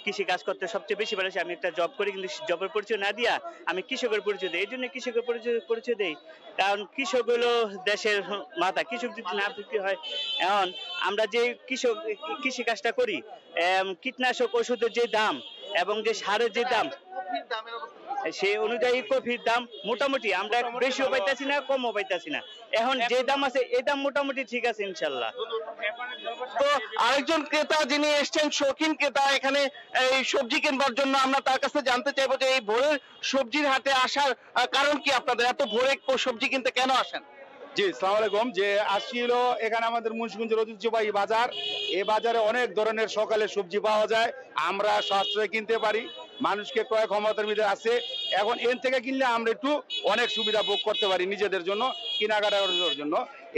কৃষি কাজ করতে সবচেয়ে বেশি ভালোবাসি। আমি একটা জব করি, কিন্তু জবের পরিচয় না দিয়া আমি কৃষকের পরিচয় দিই। এই জন্য কৃষকের পরিচয় দেই, কারণ কৃষক হলো দেশের মাথা। কৃষক যদি না বিক্রি হয়, এখন আমরা যে কৃষি কাজটা করি, কীটনাশক ওষুধের যে দাম এবং যে সারের যে দাম, সেই অনুযায়ী কফির দাম মোটামুটি আমরা বেশিও পাইতেছি না, কমও পাইতেছি না। এখন যে দাম আছে এই দাম মোটামুটি ঠিক আছে ইনশাল্লাহ। তো আরেকজন ক্রেতা যিনি এসছেন, শৌখিন ক্রেতা এখানে এই সবজি কিনবার জন্য, আমরা তার কাছে জানতে চাইবো যে এই ভোরের সবজির হাটে আসার কারণ কি? আপনাদের এত ভোরে সবজি কিনতে কেন আসেন? জি, আসসালামু আলাইকুম। যে আসছি হলো এখানে আমাদের মুন্সিগঞ্জের ঐতিহ্যবাহী বাজার। এই বাজারে অনেক ধরনের সকালে সবজি পাওয়া যায়, আমরা সাশ্রয় কিনতে পারি, মানুষকে ক্রয় ক্ষমতার ভিতরে আছে। এখন এন থেকে কিনলে আমরা একটু অনেক সুবিধা ভোগ করতে পারি নিজেদের জন্য, কেনাকাটা করার জন্য।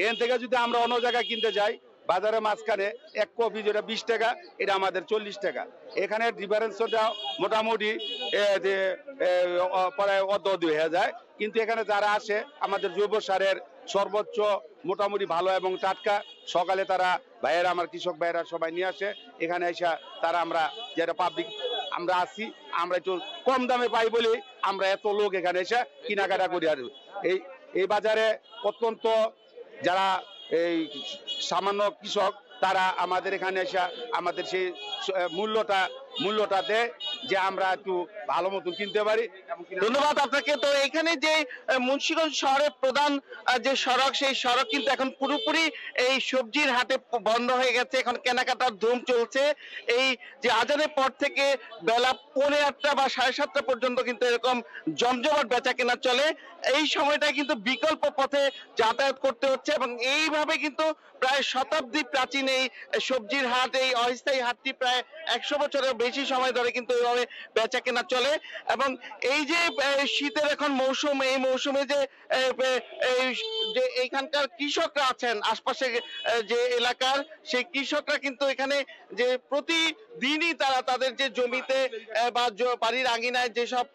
এন থেকে যদি আমরা অন্য জায়গায় কিনতে যাই, বাজারের মাঝখানে এক কপি যেটা 20 টাকা, এটা আমাদের 40 টাকা। এখানে ডিফারেন্সটা মোটামুটি প্রায় 2 হয়ে যায়। কিন্তু এখানে যারা আসে, আমাদের জৈব সারের সর্বোচ্চ মোটামুটি ভালো এবং টাটকা, সকালে তারা ভাইয়েরা, আমার কৃষক ভাইয়েরা সবাই নিয়ে আসে এখানে এসে, তারা আমরা যেটা পাবলিক আমরা আসি, আমরা একটু কম দামে পাই বলে আমরা এত লোক এখানে এসে কেনাকাটা করি। আর এই বাজারে অত্যন্ত যারা এই সামান্য কৃষক, তারা আমাদের এখানে এসে আমাদের সেই মূল্যটাতে যে আমরা একটু ভালো মতন কিনতে পারি। ধন্যবাদ আপনাকে। তো এখানে যে মুন্সিগঞ্জ শহরের প্রধান যে সড়ক, সেই সড়ক কিন্তু এখন পুরোপুরি এই সবজির হাটে বন্ধ হয়ে গেছে, এখন কেনাকাটার ধুম চলছে। এই যে আজানের পর থেকে বেলা 8:30 বা 7:30 পর্যন্ত কিন্তু এরকম জমজমাট বেচা কেনা চলে। এই সময়টা কিন্তু বিকল্প পথে যাতায়াত করতে হচ্ছে, এবং এইভাবে কিন্তু প্রায় শতাব্দী প্রাচীন এই সবজির হাট, এই অস্থায়ী হাটটি প্রায় 100 বছরের বেশি সময় ধরে কিন্তু এইভাবে বেচা কেনা চলে। এবং এই যে শীতের এখন মৌসুম, এই মৌসুমে যে এইখানকার কৃষকরা আছেন, আশপাশে যে এলাকার সেই কৃষকরা কিন্তু এখানে যে প্রতিদিনই তারা তাদের যে জমিতে বা বাড়ির আঙিনায় যেসব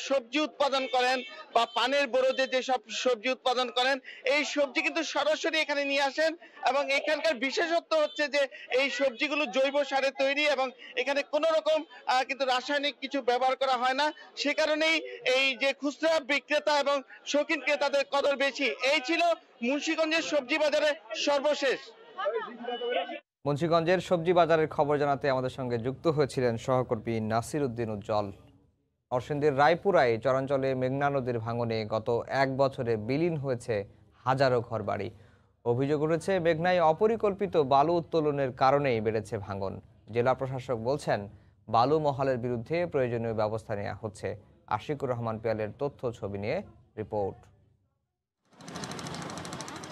সবজি উৎপাদন করেন বা পানের বরজে যেসব সবজি উৎপাদন করেন, এই সবজি কিন্তু সরাসরি এখানে নিয়ে আসেন এবং এখানকার বিশেষত্ব হচ্ছে যে এই সবজিগুলো জৈব সারে তৈরি এবং এখানে কোনো রকম কিন্তু রাসায়নিক কিছু ব্যবহার করা হয় না। সে কারণেই এই যে খুচরা বিক্রেতা এবং শৌখিন ক্রেতাদের কদর বেশি। এই ছিল মুন্সিগঞ্জের সবজি বাজারে সর্বশেষ। মুন্সিগঞ্জের সবজি বাজারের খবর জানাতে আমাদের সঙ্গে যুক্ত হয়েছিলেন সহকর্মী নাসির উদ্দিন উজ্জ্বল। নরসিংদীর রায়পুরায় চরাঞ্চলে মেঘনা নদীর ভাঙনে গত 1 বছরে বিলীন হয়েছে হাজারো ঘরবাড়ি। অভিযোগ উঠেছে মেঘনায় অপরিকল্পিত বালু উত্তোলনের কারণেই বেড়েছে ভাঙন। জেলা প্রশাসক বলছেন বালু মহলের বিরুদ্ধে প্রয়োজনীয় ব্যবস্থা নেওয়া হচ্ছে। আশিকুর রহমান পিয়ালের তথ্য ছবি নিয়ে রিপোর্ট।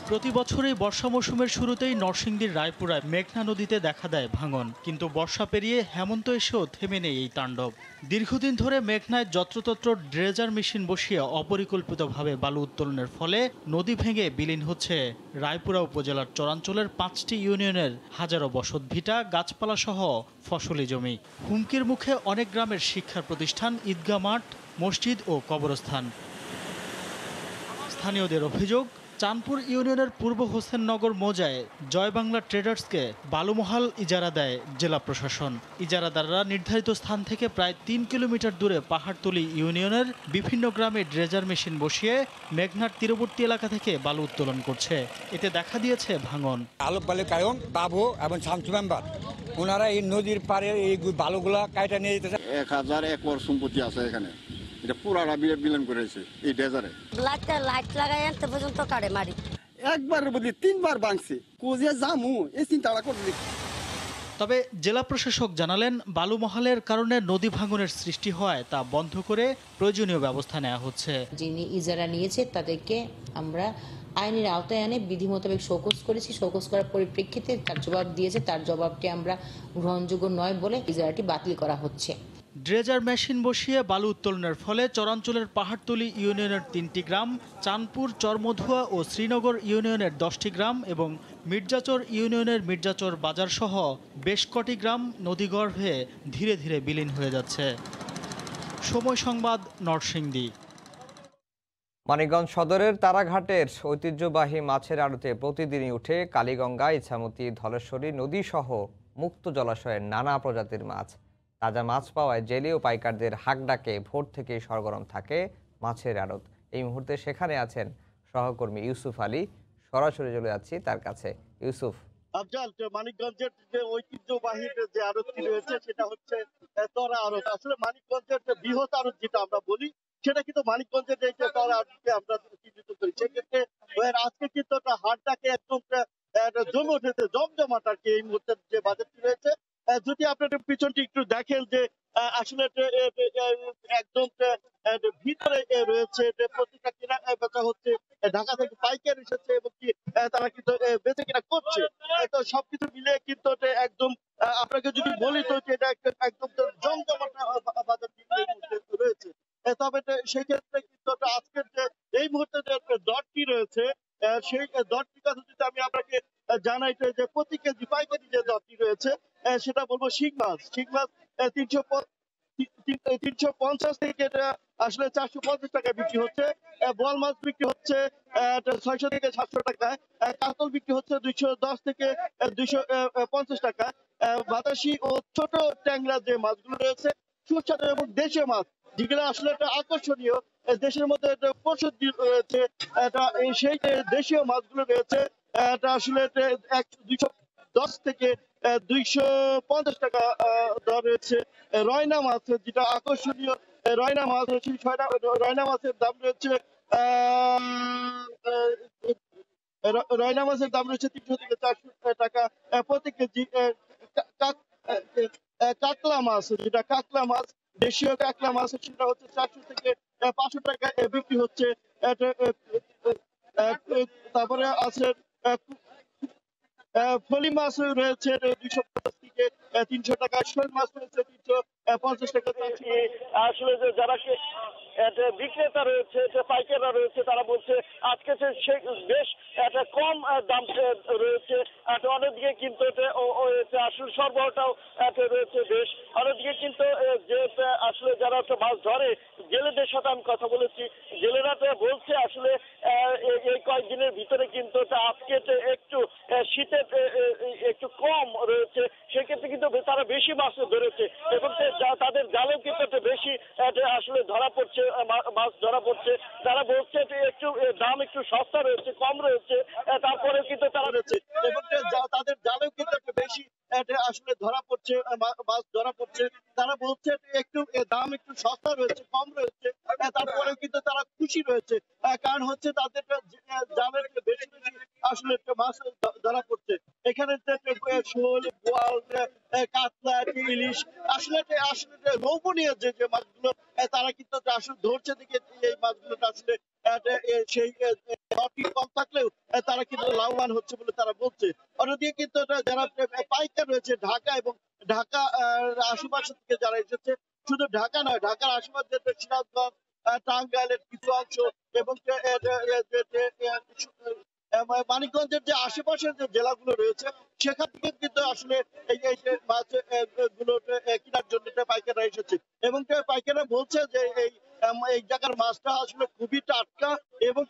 প্রতি বছরই বর্ষা মৌসুমের শুরুতেই নরসিংদীর রায়পুরায় মেঘনা নদীতে দেখা দেয় ভাঙন, কিন্তু বর্ষা পেরিয়ে হেমন্ত এসেও থেমে নেই এই তাণ্ডব। দীর্ঘদিন ধরে মেঘনায় যত্রতত্র ড্রেজার মেশিন বসিয়ে অপরিকল্পিতভাবে বালু উত্তোলনের ফলে নদী ভেঙে বিলীন হচ্ছে রায়পুরা উপজেলার চরাঞ্চলের 5টি ইউনিয়নের হাজারো বসতভিটা, গাছপালা সহ ফসলি জমি। হুমকির মুখে অনেক গ্রামের শিক্ষা প্রতিষ্ঠান, ঈদগাহ মাঠ, মসজিদ ও কবরস্থান। স্থানীয়দের অভিযোগ, চাঁদপুর ইউনিয়নের পূর্ব হোসেননগর মৌজায় জয় বাংলা ট্রেডার্সকে বালুমহাল ইজারা দেয় জেলা প্রশাসন। ইজারাদাররা নির্ধারিত স্থান থেকে প্রায় 3 কিলোমিটার দূরে পাহাড়তলী ইউনিয়নের বিভিন্ন গ্রামে ড্রেজার মেশিন বসিয়ে মেঘনার তীরবর্তী এলাকা থেকে বালু উত্তোলন করছে। এতে দেখা দিয়েছে ভাঙন। আলোক বালু কায়ন বাবু এবং শামসু মেম্বার ওনারা এই নদীর পাড়ে এই বালুগুলা কাইটা নিয়ে যেতেছে। 1000 একর সম্পত্তি আছে এখানে, এটা পুরাটা বিলীন করেছে এই ডেজারে। লাইট লাগাই আনতে পর্যন্ত কাটে মারি, একবারের বদলে 3 বার ভাঙছে। কোজিয়া জামু এই চিন্তাটা করতে। তবে জেলা প্রশাসক জানালেন বালুমহালের কারণে নদী ভাঙনের সৃষ্টি হয় তা বন্ধ করে প্রয়োজনীয় ব্যবস্থা নেওয়া হচ্ছে। যিনি ইজারা নিয়েছে তাদেরকে আমরা আইনের আওতায় এনে বিধি মোতাবেক শোকজ করেছি। শোকজ করার পরিপ্রেক্ষিতে তার জবাব দিয়েছে, তার জবাবটি আমরা গ্রহণযোগ্য নয় বলে ইজারাটি বাতিল করা হচ্ছে। ড্রেজার মেশিন বসিয়ে বালু উত্তোলনের ফলে চরাঞ্চলের পাহাড়তলী ইউনিয়নের 3টি গ্রাম, চাঁদপুর, চরমধুয়া ও শ্রীনগর ইউনিয়নের 10টি গ্রাম এবং মির্জাচর ইউনিয়নের মির্জাচর বাজার সহ বেশ কটি গ্রাম নদীগর্ভে ধীরে ধীরে বিলীন হয়ে যাচ্ছে। সময় সংবাদ, নরসিংদী। মানিকগঞ্জ সদরের তারাঘাটের ঐতিহ্যবাহী মাছের আড়তে প্রতিদিনই উঠে কালীগঙ্গা, ইছামতি, ধলেশ্বরী নদী সহ মুক্ত জলাশয়ের নানা প্রজাতির মাছ। তাজা মাছ পাওয়ায় জেলে ও পাইকারদের হাক ডাকে ভোর থেকেই সরগরম থাকে মাছের আড়ত। এই মুহূর্তে সেখানে আছেন সহকর্মী ইউসুফ আলী। সরাসরি চলে যাচ্ছি তার কাছে। ইউসুফ, আফজাল, মানিকগঞ্জের যে ঐতিহ্যবাহী যে আড়তটি রয়েছে সেটা হচ্ছে তরা আড়ত। আসলে মানিকগঞ্জের যে বৃহৎ আড়ত যেটা আমরা বলি সেটা কিন্তু মানিকগঞ্জের যে তরা আড়তকে আমরা চিহ্নিত করি। সেক্ষেত্রে আজকে কিন্তু একটা হাট ডাকে একদম জমে উঠেছে, জমজমাট আর কি এই মুহূর্তের যে বাজারটি রয়েছে। যদি আপনাদের পিছনটি একটু দেখেন যে আসলে একদম ভিতরে রয়েছে, প্রতিটা কেনা বেচা হচ্ছে, ঢাকা থেকে পাইকার এসেছে এবং কি তারা কিন্তু বেচে কিনা করছে। তো সবকিছু মিলে কিন্তু একদম আপনাকে যদি বলি তো এটা একদম জমজমাট বাজার রয়েছে। তবে সেই ক্ষেত্রে কিন্তু আজকের যে এই মুহূর্তে যে দরটি রয়েছে সেই দরটির কথা যদি আমি আপনাকে জানাই যে প্রতি কেজি পাইকারি যে দরটি রয়েছে সেটা বলবো শিং মাছ 350 থেকে আসলে 450 টাকা বিক্রি হচ্ছে। বোয়াল মাছ বিক্রি হচ্ছে 600 থেকে 700 টাকায়। কাতল বিক্রি হচ্ছে 210 থেকে 250 টাকা। বাতাসি ও ছোট ট্যাংরা যে মাছগুলো রয়েছে সুস্বাদু এবং দেশীয় মাছ যেগুলো আসলে একটা আকর্ষণীয়, দেশের মধ্যে একটা প্রচুর রয়েছে, সেই দেশীয় মাছগুলো রয়েছে এটা আসলে 210 থেকে 250 টাকা দর রয়েছে। রয়না মাছ যেটা আকর্ষণীয়, রয়না মাছ রয়না মাছের দাম রয়েছে 300 থেকে 400 টাকা প্রতি কেজি। কাতলা মাছ যেটা কাতলা মাছ, দেশীয় কাতলা মাছ সেটা হচ্ছে 400 থেকে 500 টাকা বিক্রি হচ্ছে। তারপরে আছে ফলি মাছ রয়েছে 250 থেকে 300 টাকা, শোল মাছ রয়েছে 350 টাকা। আসলে যারা বিক্রেতা রয়েছে, পাইকাররা রয়েছে, তারা বলছে আজকে বেশ একটা কম দাম রয়েছে। অন্যদিকে কিন্তু আসলে সরবরাহটাও রয়েছে বেশ। অন্যদিকে কিন্তু যে আসলে যারা মাছ ধরে জেলেদের সাথে আমি কথা বলেছি। জেলেরা তো বলছে আসলে এই কয়েকদিনের ভিতরে কিন্তু আজকে একটু শীতের একটু কম রয়েছে, সেক্ষেত্রে কিন্তু তারা বেশি মাছ ধরেছে এবং তাদের জালেও কিন্তু বেশি আসলে ধরা পড়ছে, মাছ ধরা পড়ছে। তারা বলছে একটু দাম একটু সস্তা রয়েছে, কম রয়েছে, তারপরেও কিন্তু তারা রয়েছে এবং তাদের জালেও কিন্তু একটু বেশি আসলে ধরা পড়ছে, মাছ ধরা পড়ছে। তারা বলছে একটু দাম একটু সস্তা রয়েছে, কম রয়েছে, তারপরেও কিন্তু তারা খুশি রয়েছে, কারণ হচ্ছে তাদের জালের বেশি বেশি আসলে মাছ ধরা পড়ছে। এখানে শোল, বোয়াল, কাতলা, ইলিশ আসলে লোভনীয় যে মাছগুলো তারা কিন্তু আসলে ধরছে দেখে এই মাছগুলো আসলে সেই কম থাকলেও তারা কিন্তু লাভবান হচ্ছে বলে তারা বলছে। অন্যদিকে কিন্তু যারা পাইকার রয়েছে ঢাকা এবং ঢাকা আশেপাশে থেকে যারা এসেছে, শুধু ঢাকা নয়, ঢাকার আশেপাশে সিরাজগঞ্জ, টাঙ্গাইলের কিছু অংশ এবং মানিকগঞ্জের যে আশেপাশের যে জেলাগুলো রয়েছে সেখান থেকে কিন্তু আসলে এই মাছ গুলো কেনার জন্য পাইকাররা এসেছে এবং পাইকাররা বলছে যে এই জায়গার মাছটা আসলে খুবই টাটকা এবং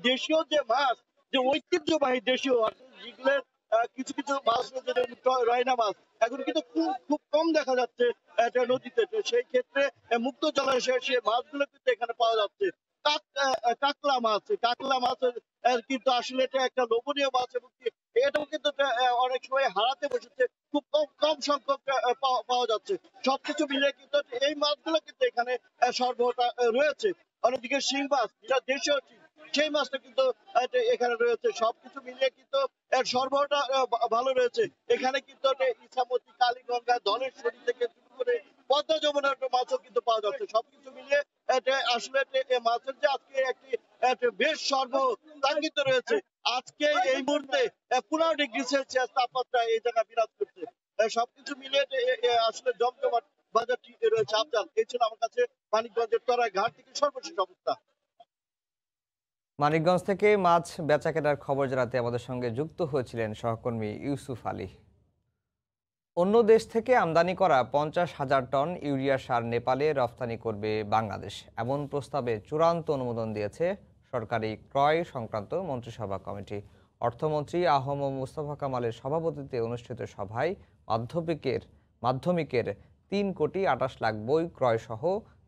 দেশীয় যে মাছ, যে ঐতিহ্যবাহী দেশীয় যেগুলো কিছু কিছু মাছ রায়না মাছ এখন কিন্তু খুব কম দেখা যাচ্ছে নদীতে। সেই ক্ষেত্রে মুক্ত জলাশয়ে সে মাছগুলো কিন্তু এখানে পাওয়া যাচ্ছে। কাকলা মাছ কিন্তু আসলে এটা একটা লোভনীয় মাছ এবং এটাও কিন্তু অনেক সময় হারাতে বসেছে, খুব কম সংখ্যক পাওয়া যাচ্ছে। সবকিছু মিলিয়ে কিন্তু এই মাছগুলো কিন্তু এখানে সরবরাহটা রয়েছে। অন্যদিকে শিং মাছ, যেটা দেশীয় শিং, সেই মাছটা কিন্তু এখানে রয়েছে। সবকিছু মিলিয়ে কিন্তু সরবরাহটা ভালো রয়েছে। এখানে কিন্তু ইছামতি, কালীগঙ্গা, ধলেশ্বরী থেকে শুরু করে পদ্মা যমুনার মাছও কিন্তু পাওয়া যাচ্ছে। সবকিছু মিলিয়ে আসলে মাছের যে আজকে একটি বেশ সরবরাহ তা কিন্তু রয়েছে। আজকে এই মুহূর্তে 15 ডিগ্রি সেলসিয়াস তাপমাত্রা এই জায়গায় বিরাজ করছে। সবকিছু মিলিয়ে আসলে জমজমাট বাজারটি রয়েছে। আফজাল, এই ছিল আমার কাছে মানিকগঞ্জের তরাই ঘাট থেকে সর্বশেষ অবস্থা। মানিকগঞ্জ থেকে মাছ বেচা কেনার খবর জানাতে আমাদের সঙ্গে যুক্ত হয়েছিলেন সহকর্মী ইউসুফ আলী। অন্য দেশ থেকে আমদানি করা 50,000 টন ইউরিয়া সার নেপালে রফতানি করবে বাংলাদেশ, এমন প্রস্তাবে চূড়ান্ত অনুমোদন দিয়েছে সরকারি ক্রয় সংক্রান্ত মন্ত্রিসভা কমিটি। অর্থমন্ত্রী আহম মুস্তফা কামালের সভাপতিত্বে অনুষ্ঠিত সভায় মাধ্যমিকের 3 কোটি 28 লাখ বই ক্রয় সহ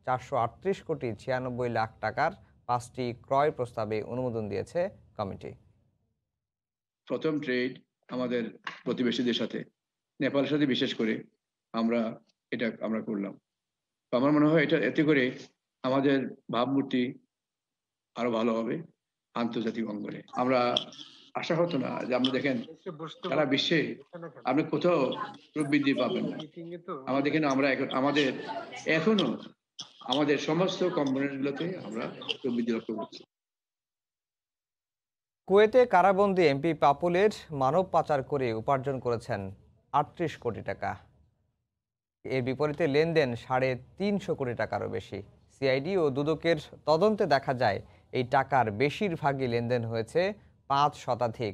438 কোটি 96 লাখ টাকার 5টি ক্রয় প্রস্তাবে অনুমোদন দিয়েছে কমিটি। প্রথম ট্রেড আমাদের প্রতিবেশীদের সাথে, নেপালের সাথে বিশেষ করে আমরা করলাম। তো আমার মনে হয় এতে করে আমাদের ভাবমূর্তি আরো ভালো হবে আন্তর্জাতিক অঙ্গনে। আমরা আশা হতো না যে আমরা দেখেন সারা বিশ্বে আপনি কোথাও প্রবৃদ্ধি পাবেন না, আমাদের এখানে এখনো আমাদের সমস্ত কম্পোনেন্টগুলোতে আমরা প্রবৃদ্ধি লক্ষ্য করছি। কুয়েতে কারাবন্দী এমপি পাপুলের মানব পাচার করে উপার্জন করেছেন 38 কোটি টাকা। এর বিপরীতে লেনদেন 350 কোটি টাকারও বেশি। সিআইডি ও দুদকের তদন্তে দেখা যায় এই টাকার বেশিরভাগই লেনদেন হয়েছে 5 শতাধিক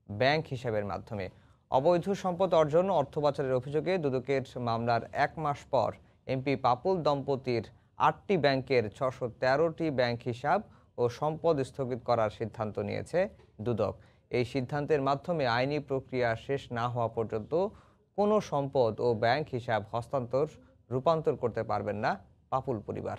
ব্যাংক হিসাবের মাধ্যমে। অবৈধ সম্পদ অর্জন, অর্থ পাচারের অভিযোগে দুদকের মামলার 1 মাস পর এমপি পাপুল দম্পতির 8টি ব্যাংকের 613টি ব্যাংক হিসাব ও সম্পদ স্থগিত করার সিদ্ধান্ত নিয়েছে দুদক। এই সিদ্ধান্তের মাধ্যমে আইনি প্রক্রিয়া শেষ না হওয়া পর্যন্ত কোনো সম্পদ ও ব্যাংক হিসাব রূপান্তর করতে পারবেন না পাপুল পরিবার।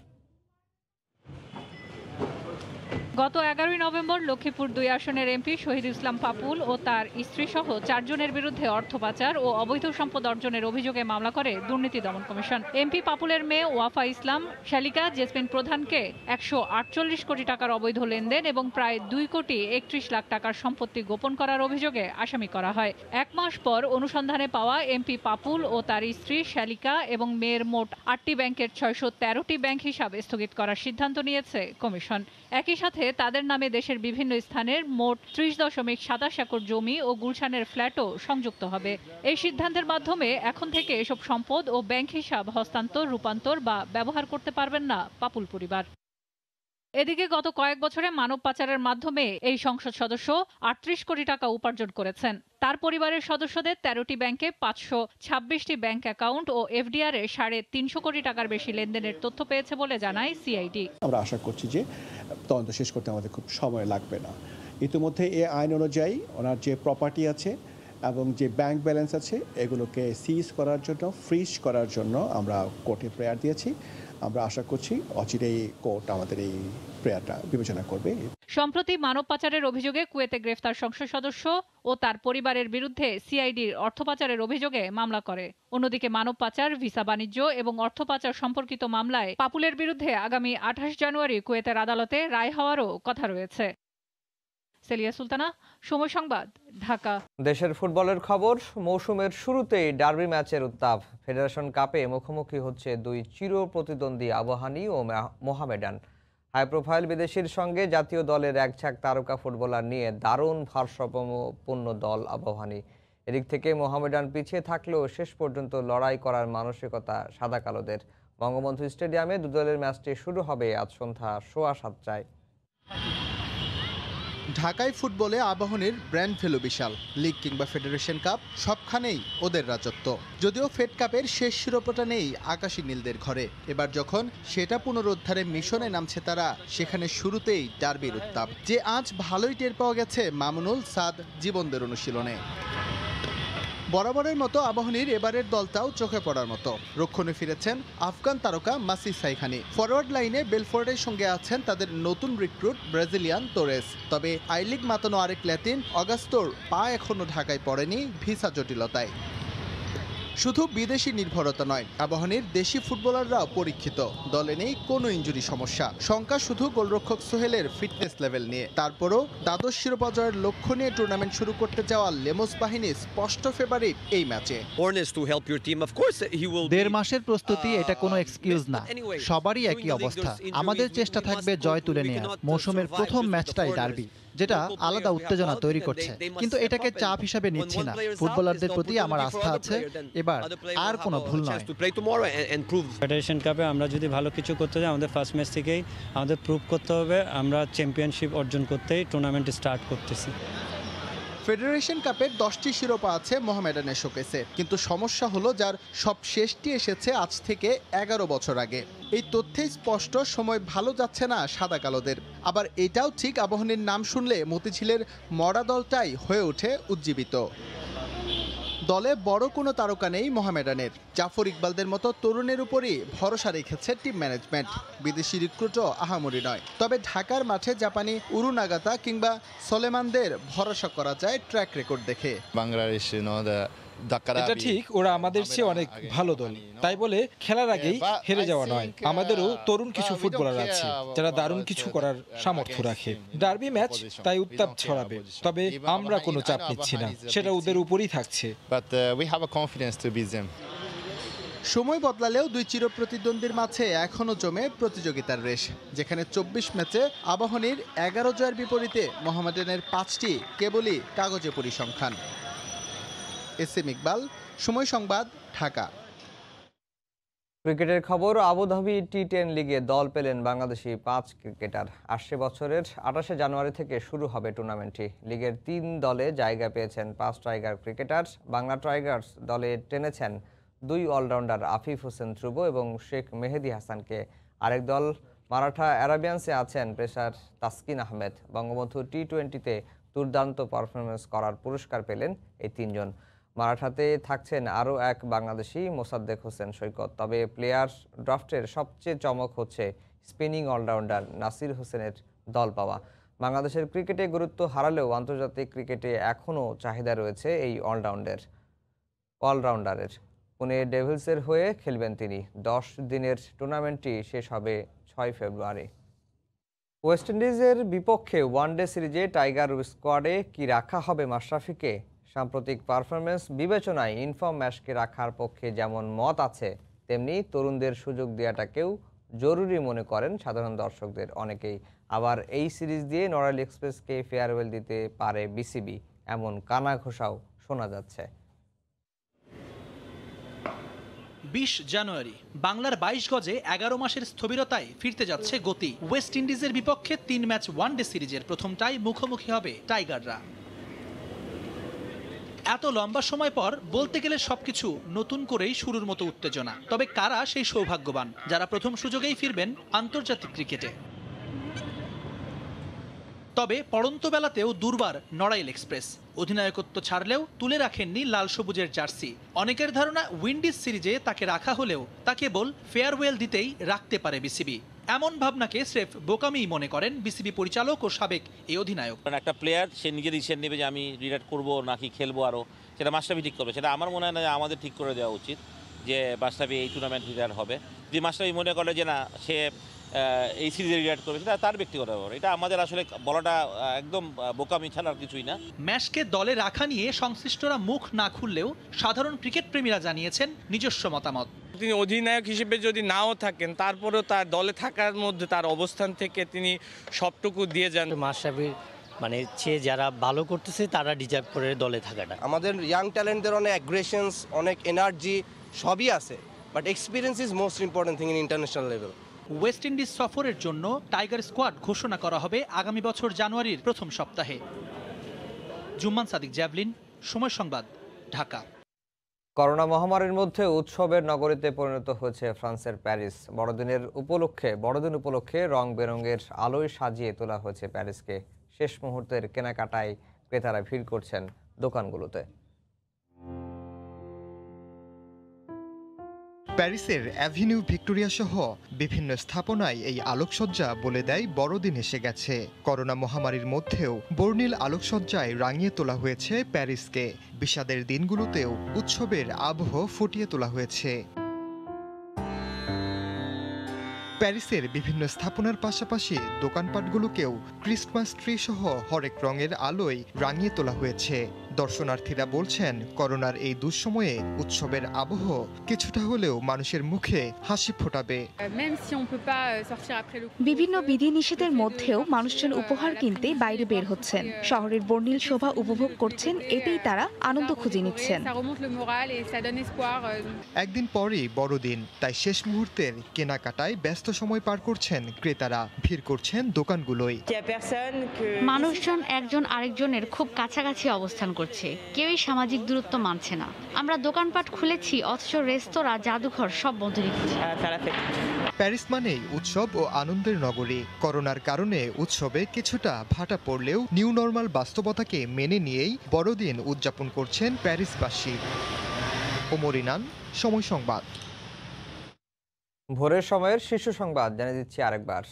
গত 11 নভেম্বর লক্ষ্মীপুর 2 আসনের এমপি শহীদ ইসলাম পাপুল ও তার স্ত্রী সহ 4 জনের বিরুদ্ধে অর্থ পাচার ও অবৈধ সম্পদ অর্জনের অভিযোগে মামলা করে দুর্নীতি দমন কমিশন। এমপি পাপুলের মেয়ে ওয়াফা ইসলাম শালিকা জেসমিন প্রধানকে 148 কোটি টাকার অবৈধ লেনদেন এবং প্রায় 2 কোটি 31 লাখ টাকার সম্পত্তি গোপন করার অভিযোগে আসামি করা হয়। 1 মাস পর অনুসন্ধানে পাওয়া এমপি পাপুল ও তার স্ত্রী শালিকা এবং মেয়ের মোট 8টি ব্যাংকের 613টি ব্যাংক হিসাব স্থগিত করার সিদ্ধান্ত নিয়েছে কমিশন। একই সাথে তাদের নামে দেশের বিভিন্ন স্থানের মোট 30.27 একর জমি ও গুলশানের ফ্ল্যাটও সংযুক্ত হবে। এই সিদ্ধান্তের মাধ্যমে এখন থেকে এসব সম্পদ ও ব্যাংক হিসাব হস্তান্তর, রূপান্তর বা ব্যবহার করতে পারবেন না পাপুল পরিবার। এদিকে গত কয়েক বছরে মানব পাচারের মাধ্যমে এই সংসদ সদস্য ৩৮ কোটি টাকা উপার্জন করেছেন। তার পরিবারের সদস্যদের ১৩টি ব্যাংকে ৫২৬টি ব্যাংক অ্যাকাউন্ট ও এফডিআর এ ৩৫০ কোটি টাকার বেশি লেনদেনের তথ্য পেয়েছে বলে জানায় সিআইডি। আমরা আশা করছি যে তদন্ত শেষ করতে আমাদের খুব সময় লাগবে না। ইতিমধ্যে এই আইন অনুযায়ী ওনার যে প্রপার্টি আছে এবং যে ব্যাংক ব্যালেন্স আছে এগুলোকে সিজ করার জন্য, ফ্রিজ করার জন্য আমরা কোর্টে প্রেয়ার দিয়েছি। আমরা আশা করছি অচিরেই কোর্ট আমাদের এই প্রেয়ারটা বিবেচনা করবে। সম্প্রতি মানব পাচারের অভিযোগে কুয়েতে গ্রেফতার সংসদ সদস্য ও তার পরিবারের বিরুদ্ধে সিআইডির অর্থ পাচারের অভিযোগে মামলা করে। অন্যদিকে মানব পাচার, ভিসা বাণিজ্য এবং অর্থ পাচার সম্পর্কিত মামলায় পাপুলের বিরুদ্ধে আগামী ২৮ জানুয়ারি কুয়েতের আদালতে রায় হওয়ারও কথা রয়েছে। সেলিয়া সুলতানা, সময় সংবাদ, ঢাকা। দেশের ফুটবলের খবর। মৌসুমের শুরুতেই ডার্বি ম্যাচের উত্তাপ। ফেডারেশন কাপে মুখোমুখি হচ্ছে দুই চির প্রতিদ্বন্দ্বী আবাহনী ও মোহামেডান। হাই প্রোফাইল বিদেশির সঙ্গে জাতীয় দলের একঝাঁক তারকা ফুটবলার নিয়ে দারুণ ভারসাম্যপূর্ণ দল আবাহনী। এদিক থেকে মোহামেডান পিছিয়ে থাকলেও শেষ পর্যন্ত লড়াই করার মানসিকতা সাদা কালোদের। বঙ্গবন্ধু স্টেডিয়ামে দুদলের ম্যাচটি শুরু হবে আজ সন্ধ্যা 7:15টায়। ঢাকায় ফুটবলে আবাহনীর ব্র্যান্ড ভ্যালু বিশাল। লিগ কিংবা ফেডারেশন কাপ সবখানেই ওদের রাজত্ব। যদিও ফেড কাপের শেষ শিরোপাটা নেই আকাশী নীলদের ঘরে। এবার যখন সেটা পুনরুদ্ধারে মিশনে নামছে তারা, সেখানে শুরুতেই ডার্বির উত্তাপ, যে আজ ভালোই টের পাওয়া গেছে মামুনুল, সাদ, জীবনদের অনুশীলনে। বরাবরের মতো আবাহনীর এবারের দলটাও চোখে পড়ার মতো। রক্ষণে ফিরেছেন আফগান তারকা মাসি সাইখানি। ফরওয়ার্ড লাইনে বেলফোর্ডের সঙ্গে আছেন তাদের নতুন রিক্রুট ব্রাজিলিয়ান তোরেস। তবে আই লিগ মাতানো আরেক ল্যাতিন অগাস্টোর পা এখনো ঢাকায় পড়েনি ভিসা জটিলতায়। শুধু বিদেশি নির্ভরতা নয়, আবাহনীর দেশি ফুটবলাররাও পরীক্ষিত। দলে নেই কোনো ইনজুরি সমস্যা। শঙ্কা শুধু গোলরক্ষক সোহেলের ফিটনেস লেভেল নিয়ে। তারপরও দ্বাদশ শিরোপা জয়ের লক্ষ্য নিয়ে টুর্নামেন্ট শুরু করতে যাওয়া লেমস বাহিনী স্পষ্ট ফেভারিট এই ম্যাচে। ১.৫ মাসের প্রস্তুতি, এটা কোনো এক্সকিউজ না। সবারই একই অবস্থা। আমাদের চেষ্টা থাকবে জয় তুলে নেওয়া। মৌসুমের প্রথম ম্যাচটাই ডার্বি, যেটা আলাদা উত্তেজনা তৈরি করছে, কিন্তু এটাকে চাপ হিসাবে নিচ্ছি না। ফুটবলারদের প্রতি আমার আস্থা আছে, এবার আর কোনো ভুল নয়। ফেডারেশন কাপে আমরা যদি ভালো কিছু করতে যাই, আমাদের ফার্স্ট ম্যাচ থেকেই আমাদের প্রুভ করতে হবে আমরা চ্যাম্পিয়নশিপ অর্জন করতেই টুর্নামেন্ট স্টার্ট করতেছি। ফেডারেশন কাপের 10টি শিরোপা আছে মোহামেডানের শোকেসে, কিন্তু সমস্যা হলো যার সব শেষটি এসেছে আজ থেকে 11 বছর আগে। এই তথ্যেই স্পষ্ট সময় ভালো যাচ্ছে না সাদা কালোদের। আবার এটাও ঠিক, আবাহনীর নাম শুনলে মতিঝিলের মরা দলটাই হয়ে ওঠে উজ্জীবিত। দলে বড় কোনো তারকা নেই মোহামেডানের। জাফর ইকবালদের মতো তরুণের উপরই ভরসা রেখেছে টিম ম্যানেজমেন্ট। বিদেশি রিক্রুটও আহামরি নয়। তবে ঢাকার মাঠে জাপানি উরুনাগাতা কিংবা সলেমানদের ভরসা করা যায় ট্র্যাক রেকর্ড দেখে। এটা ঠিক, ওরা আমাদের চেয়ে অনেক ভালো দল, তাই বলে খেলার আগেই হেরে যাওয়া নয়। আমাদেরও তরুণ কিছু ফুটবলার আছে যারা দারুণ কিছু করার সামর্থ্য রাখে। ডার্বি ম্যাচ তাই উত্তাপ ছড়াবে, তবে আমরা কোনো চাপ নিচ্ছি না, সেটা ওদের উপরই থাকছে। সময় বদলালেও দুই চিরপ্রতিদ্বন্দ্বীর মাঝে এখনও জমে প্রতিযোগিতার রেশ, যেখানে 24 ম্যাচে আবাহনীর 11 জয়ের বিপরীতে মোহামেডানের 5টি কেবলই কাগজে পরিসংখ্যান। এসএম ইকবাল, সময় সংবাদ, ঢাকা। ক্রিকেটের খবর। আবুধাবি টি10 লিগে দল পেলেন বাংলাদেশি 5 ক্রিকেটার। আসছে বছরের 28শে জানুয়ারি থেকে শুরু হবে টুর্নামেন্টটি। লিগের 3 দলে জায়গা পেয়েছেন 5 টাইগার ক্রিকেটার। বাংলা টাইগার্স দলে টেনেছেন 2 অলরাউন্ডার আফিফ হোসেন ধ্রুব এবং শেখ মেহেদি হাসানকে। আরেক দল মারাঠা অ্যারাবিয়ান্সে আছেন পেসার তাসকিন আহমেদ। বঙ্গবন্ধু টি20তে দুর্দান্ত পারফরমেন্স করার পুরস্কার পেলেন এই 3 জন। মারাঠাতে থাকছেন আরও এক বাংলাদেশি মোসাদ্দেক হোসেন সৈকত। তবে প্লেয়ার ড্রাফটের সবচেয়ে চমক হচ্ছে স্পিনিং অলরাউন্ডার নাসির হোসেনের দল পাওয়া। বাংলাদেশের ক্রিকেটে গুরুত্ব হারালেও আন্তর্জাতিক ক্রিকেটে এখনও চাহিদা রয়েছে এই অলরাউন্ডারের। পুনে ডেভিলসের হয়ে খেলবেন তিনি। 10 দিনের টুর্নামেন্টটি শেষ হবে 6 ফেব্রুয়ারি। ওয়েস্ট ইন্ডিজের বিপক্ষে ওয়ানডে সিরিজে টাইগার স্কোয়াডে কি রাখা হবে মাশরাফিকে? সাম্প্রতিক পারফরমেন্স বিবেচনায় ইনফর্ম ম্যাচকে রাখার পক্ষে যেমন মত আছে, তেমনি তরুণদের সুযোগ দেওয়াটাকেও জরুরি মনে করেন সাধারণ দর্শকদের অনেকেই। আবার এই সিরিজ দিয়ে নড়াইল এক্সপ্রেসকে ফেয়ারওয়েল দিতে পারে বিসিবি, এমন কানাঘোষাও শোনা যাচ্ছে। 20 জানুয়ারি বাংলার 22 গজে 11 মাসের স্থবিরতায় ফিরতে যাচ্ছে গতি। ওয়েস্ট ইন্ডিজের বিপক্ষে 3 ম্যাচ ওয়ানডে সিরিজের প্রথমটাই মুখোমুখি হবে টাইগাররা। এত লম্বা সময় পর বলতে গেলে সবকিছু নতুন করেই শুরুর মতো উত্তেজনা। তবে কারা সেই সৌভাগ্যবান যারা প্রথম সুযোগেই ফিরবেন আন্তর্জাতিক ক্রিকেটে? তবে পড়ন্ত বেলাতেও দুর্বার নড়াইল এক্সপ্রেস। অধিনায়কত্ব ছাড়লেও তুলে রাখেননি লাল সবুজের জার্সি। অনেকের ধারণা উইন্ডিজ সিরিজে তাকে রাখা হলেও তা কেবল ফেয়ারওয়েল দিতেই রাখতে পারে বিসিবি। এমন ভাবনাকে স্রেফ বোকামিই মনে করেন বিসিবি পরিচালক ও সাবেক এই অধিনায়ক। একটা প্লেয়ার সে নিজের ডিসিশন নেবে যে আমি রিটায়ার করবো নাকি খেলবো, আরও সেটা মাশরাফি ঠিক করবে। সেটা আমার মনে হয় না যে আমাদের ঠিক করে দেওয়া উচিত যে মাশরাফি এই টুর্নামেন্ট রিটায়ার হবে। যদি মাশরাফি মনে করে যে না সে এই সিরিজে রিটায়ার করবে, সেটা তার ব্যক্তিগত ব্যাপার। এটা আমাদের আসলে বলাটা একদম বোকামি ছাড়া আর কিছুই না। ম্যাচকে দলে রাখা নিয়ে সংশ্লিষ্টরা মুখ না খুললেও সাধারণ ক্রিকেট প্রেমীরা জানিয়েছেন নিজস্ব মতামত। তিনি অধিনায়ক হিসেবে যদি নাও থাকেন, তারপরেও তার দলে থাকার মধ্যে তার অবস্থান থেকে তিনি সবটুকু দিয়ে যান। মাশরাফির মানে চেয়ে যারা ভালো করতেছে তারা ডিজার্ভ করে দলে থাকাটা। আমাদের ইয়াং ট্যালেন্টদের অনেক অ্যাগ্রেশনস, অনেক এনার্জি সবই আছে, but experience is most important thing in international level. West Indies সফরের জন্য টাইগার স্কোয়াড ঘোষণা করা হবে আগামী বছর জানুয়ারির প্রথম সপ্তাহে। জুম্মান সাদিক, জ্যাভলিন, সময় সংবাদ, ঢাকা। করোনা মহামারীর মধ্যে উৎসবের নগরীতে পরিণত হয়েছে ফ্রান্সের প্যারিস। বড়দিন উপলক্ষে রং বেরঙের আলোয় সাজিয়ে তোলা হয়েছে প্যারিসকে। শেষ মুহূর্তের কেনাকাটায় ক্রেতারা ভিড় করছেন দোকানগুলোতে। প্যারিসের অ্যাভিনিউ ভিক্টোরিয়া সহ বিভিন্ন স্থাপনায় এই আলোকসজ্জা বলে দেয় বড়দিন এসে গেছে। করোনা মহামারীর মধ্যেও বর্ণিল আলোকসজ্জায় রাঙিয়ে তোলা হয়েছে প্যারিসকে। বিষাদের দিনগুলোতেও উৎসবের আবহ ফুটিয়ে তোলা হয়েছে। প্যারিসের বিভিন্ন স্থাপনার পাশাপাশি দোকানপাটগুলোকেও ক্রিসমাস ট্রি সহ হরেক রঙের আলোয় রাঙিয়ে তোলা হয়েছে। দর্শনার্থীরা বলছেন করোনার এই দুঃসময়ে উৎসবের আবহ কিছুটা হলেও মানুষের মুখে হাসি ফোটাবে। বিভিন্ন বিধিনিষেধের মধ্যেও মানুষজন উপহার কিনতে বাইরে বের হচ্ছেন। শহরের বর্ণিল শোভা উপভোগ করছেন, এতেই তারা আনন্দ খুঁজে নিচ্ছেন। একদিন পরেই বড়দিন, তাই শেষ মুহূর্তের কেনাকাটায় ব্যস্ত সময় পার করছেন ক্রেতারা। ভিড় করছেন দোকানগুলোয়। মানুষজন একজন আরেকজনের খুব কাছাকাছি অবস্থান করছে, কেউই সামাজিক দূরত্ব মানছে না। আমরা দোকানপাট খুলেছি অথচ রেস্তোরাঁ, জাদুঘর সব বন্ধ রেখেছি। প্যারিস মানেই উৎসব ও আনন্দের নগরী। করোনার কারণে উৎসবে কিছুটা ভাটা পড়লেও নিউ নর্মাল বাস্তবতাকে মেনে নিয়েই বড়দিন উদযাপন করছেন প্যারিসবাসী। ওমর ইনান, সময় সংবাদ। ভোরের সময়ের শীর্ষ সংবাদ জানিয়ে দিচ্ছি আরেকবার।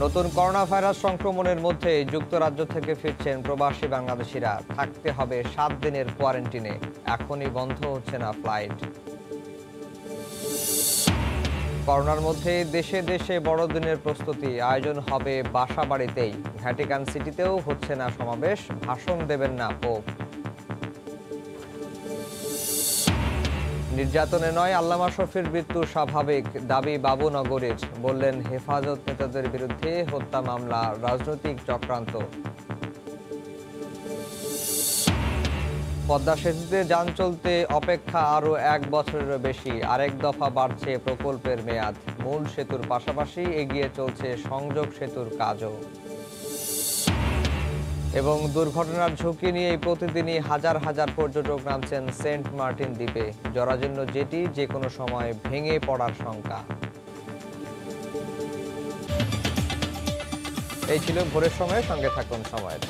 নতুন করোনা ভাইরাস সংক্রমণের মধ্যে যুক্তরাজ্য থেকে ফিরছেন প্রবাসী বাংলাদেশিরা। থাকতে হবে 7 দিনের কোয়ারেন্টিনে। এখনই বন্ধ হচ্ছে না ফ্লাইট। করোনার মধ্যে দেশে দেশে বড়দিনের প্রস্তুতি। আয়োজন হবে বাসা বাড়িতেই। ভ্যাটিকান সিটিতেও হচ্ছে না সমাবেশ, ভাষণ দেবেন না পোপ। নির্যাতনে নয়, আল্লামা শফির মৃত্যু স্বাভাবিক, দাবি বাবুনগরীর। বললেন হেফাজত নেতাদের বিরুদ্ধে হত্যা মামলা রাজনৈতিক চক্রান্ত। পদ্মা সেতুতে যান চলতে অপেক্ষা আরও 1 বছরেরও বেশি। আরেক দফা বাড়ছে প্রকল্পের মেয়াদ। মূল সেতুর পাশাপাশি এগিয়ে চলছে সংযোগ সেতুর কাজও। এবং দুর্ঘটনার ঝুঁকি নিয়ে প্রতিদিনই হাজার হাজার পর্যটক নামছেন সেন্ট মার্টিন দ্বীপে। জরাজীর্ণ জেটি যে কোনো সময় ভেঙে পড়ার শঙ্কা। এই ছিল ভোরের সময়। সঙ্গে থাকুন সময়ের।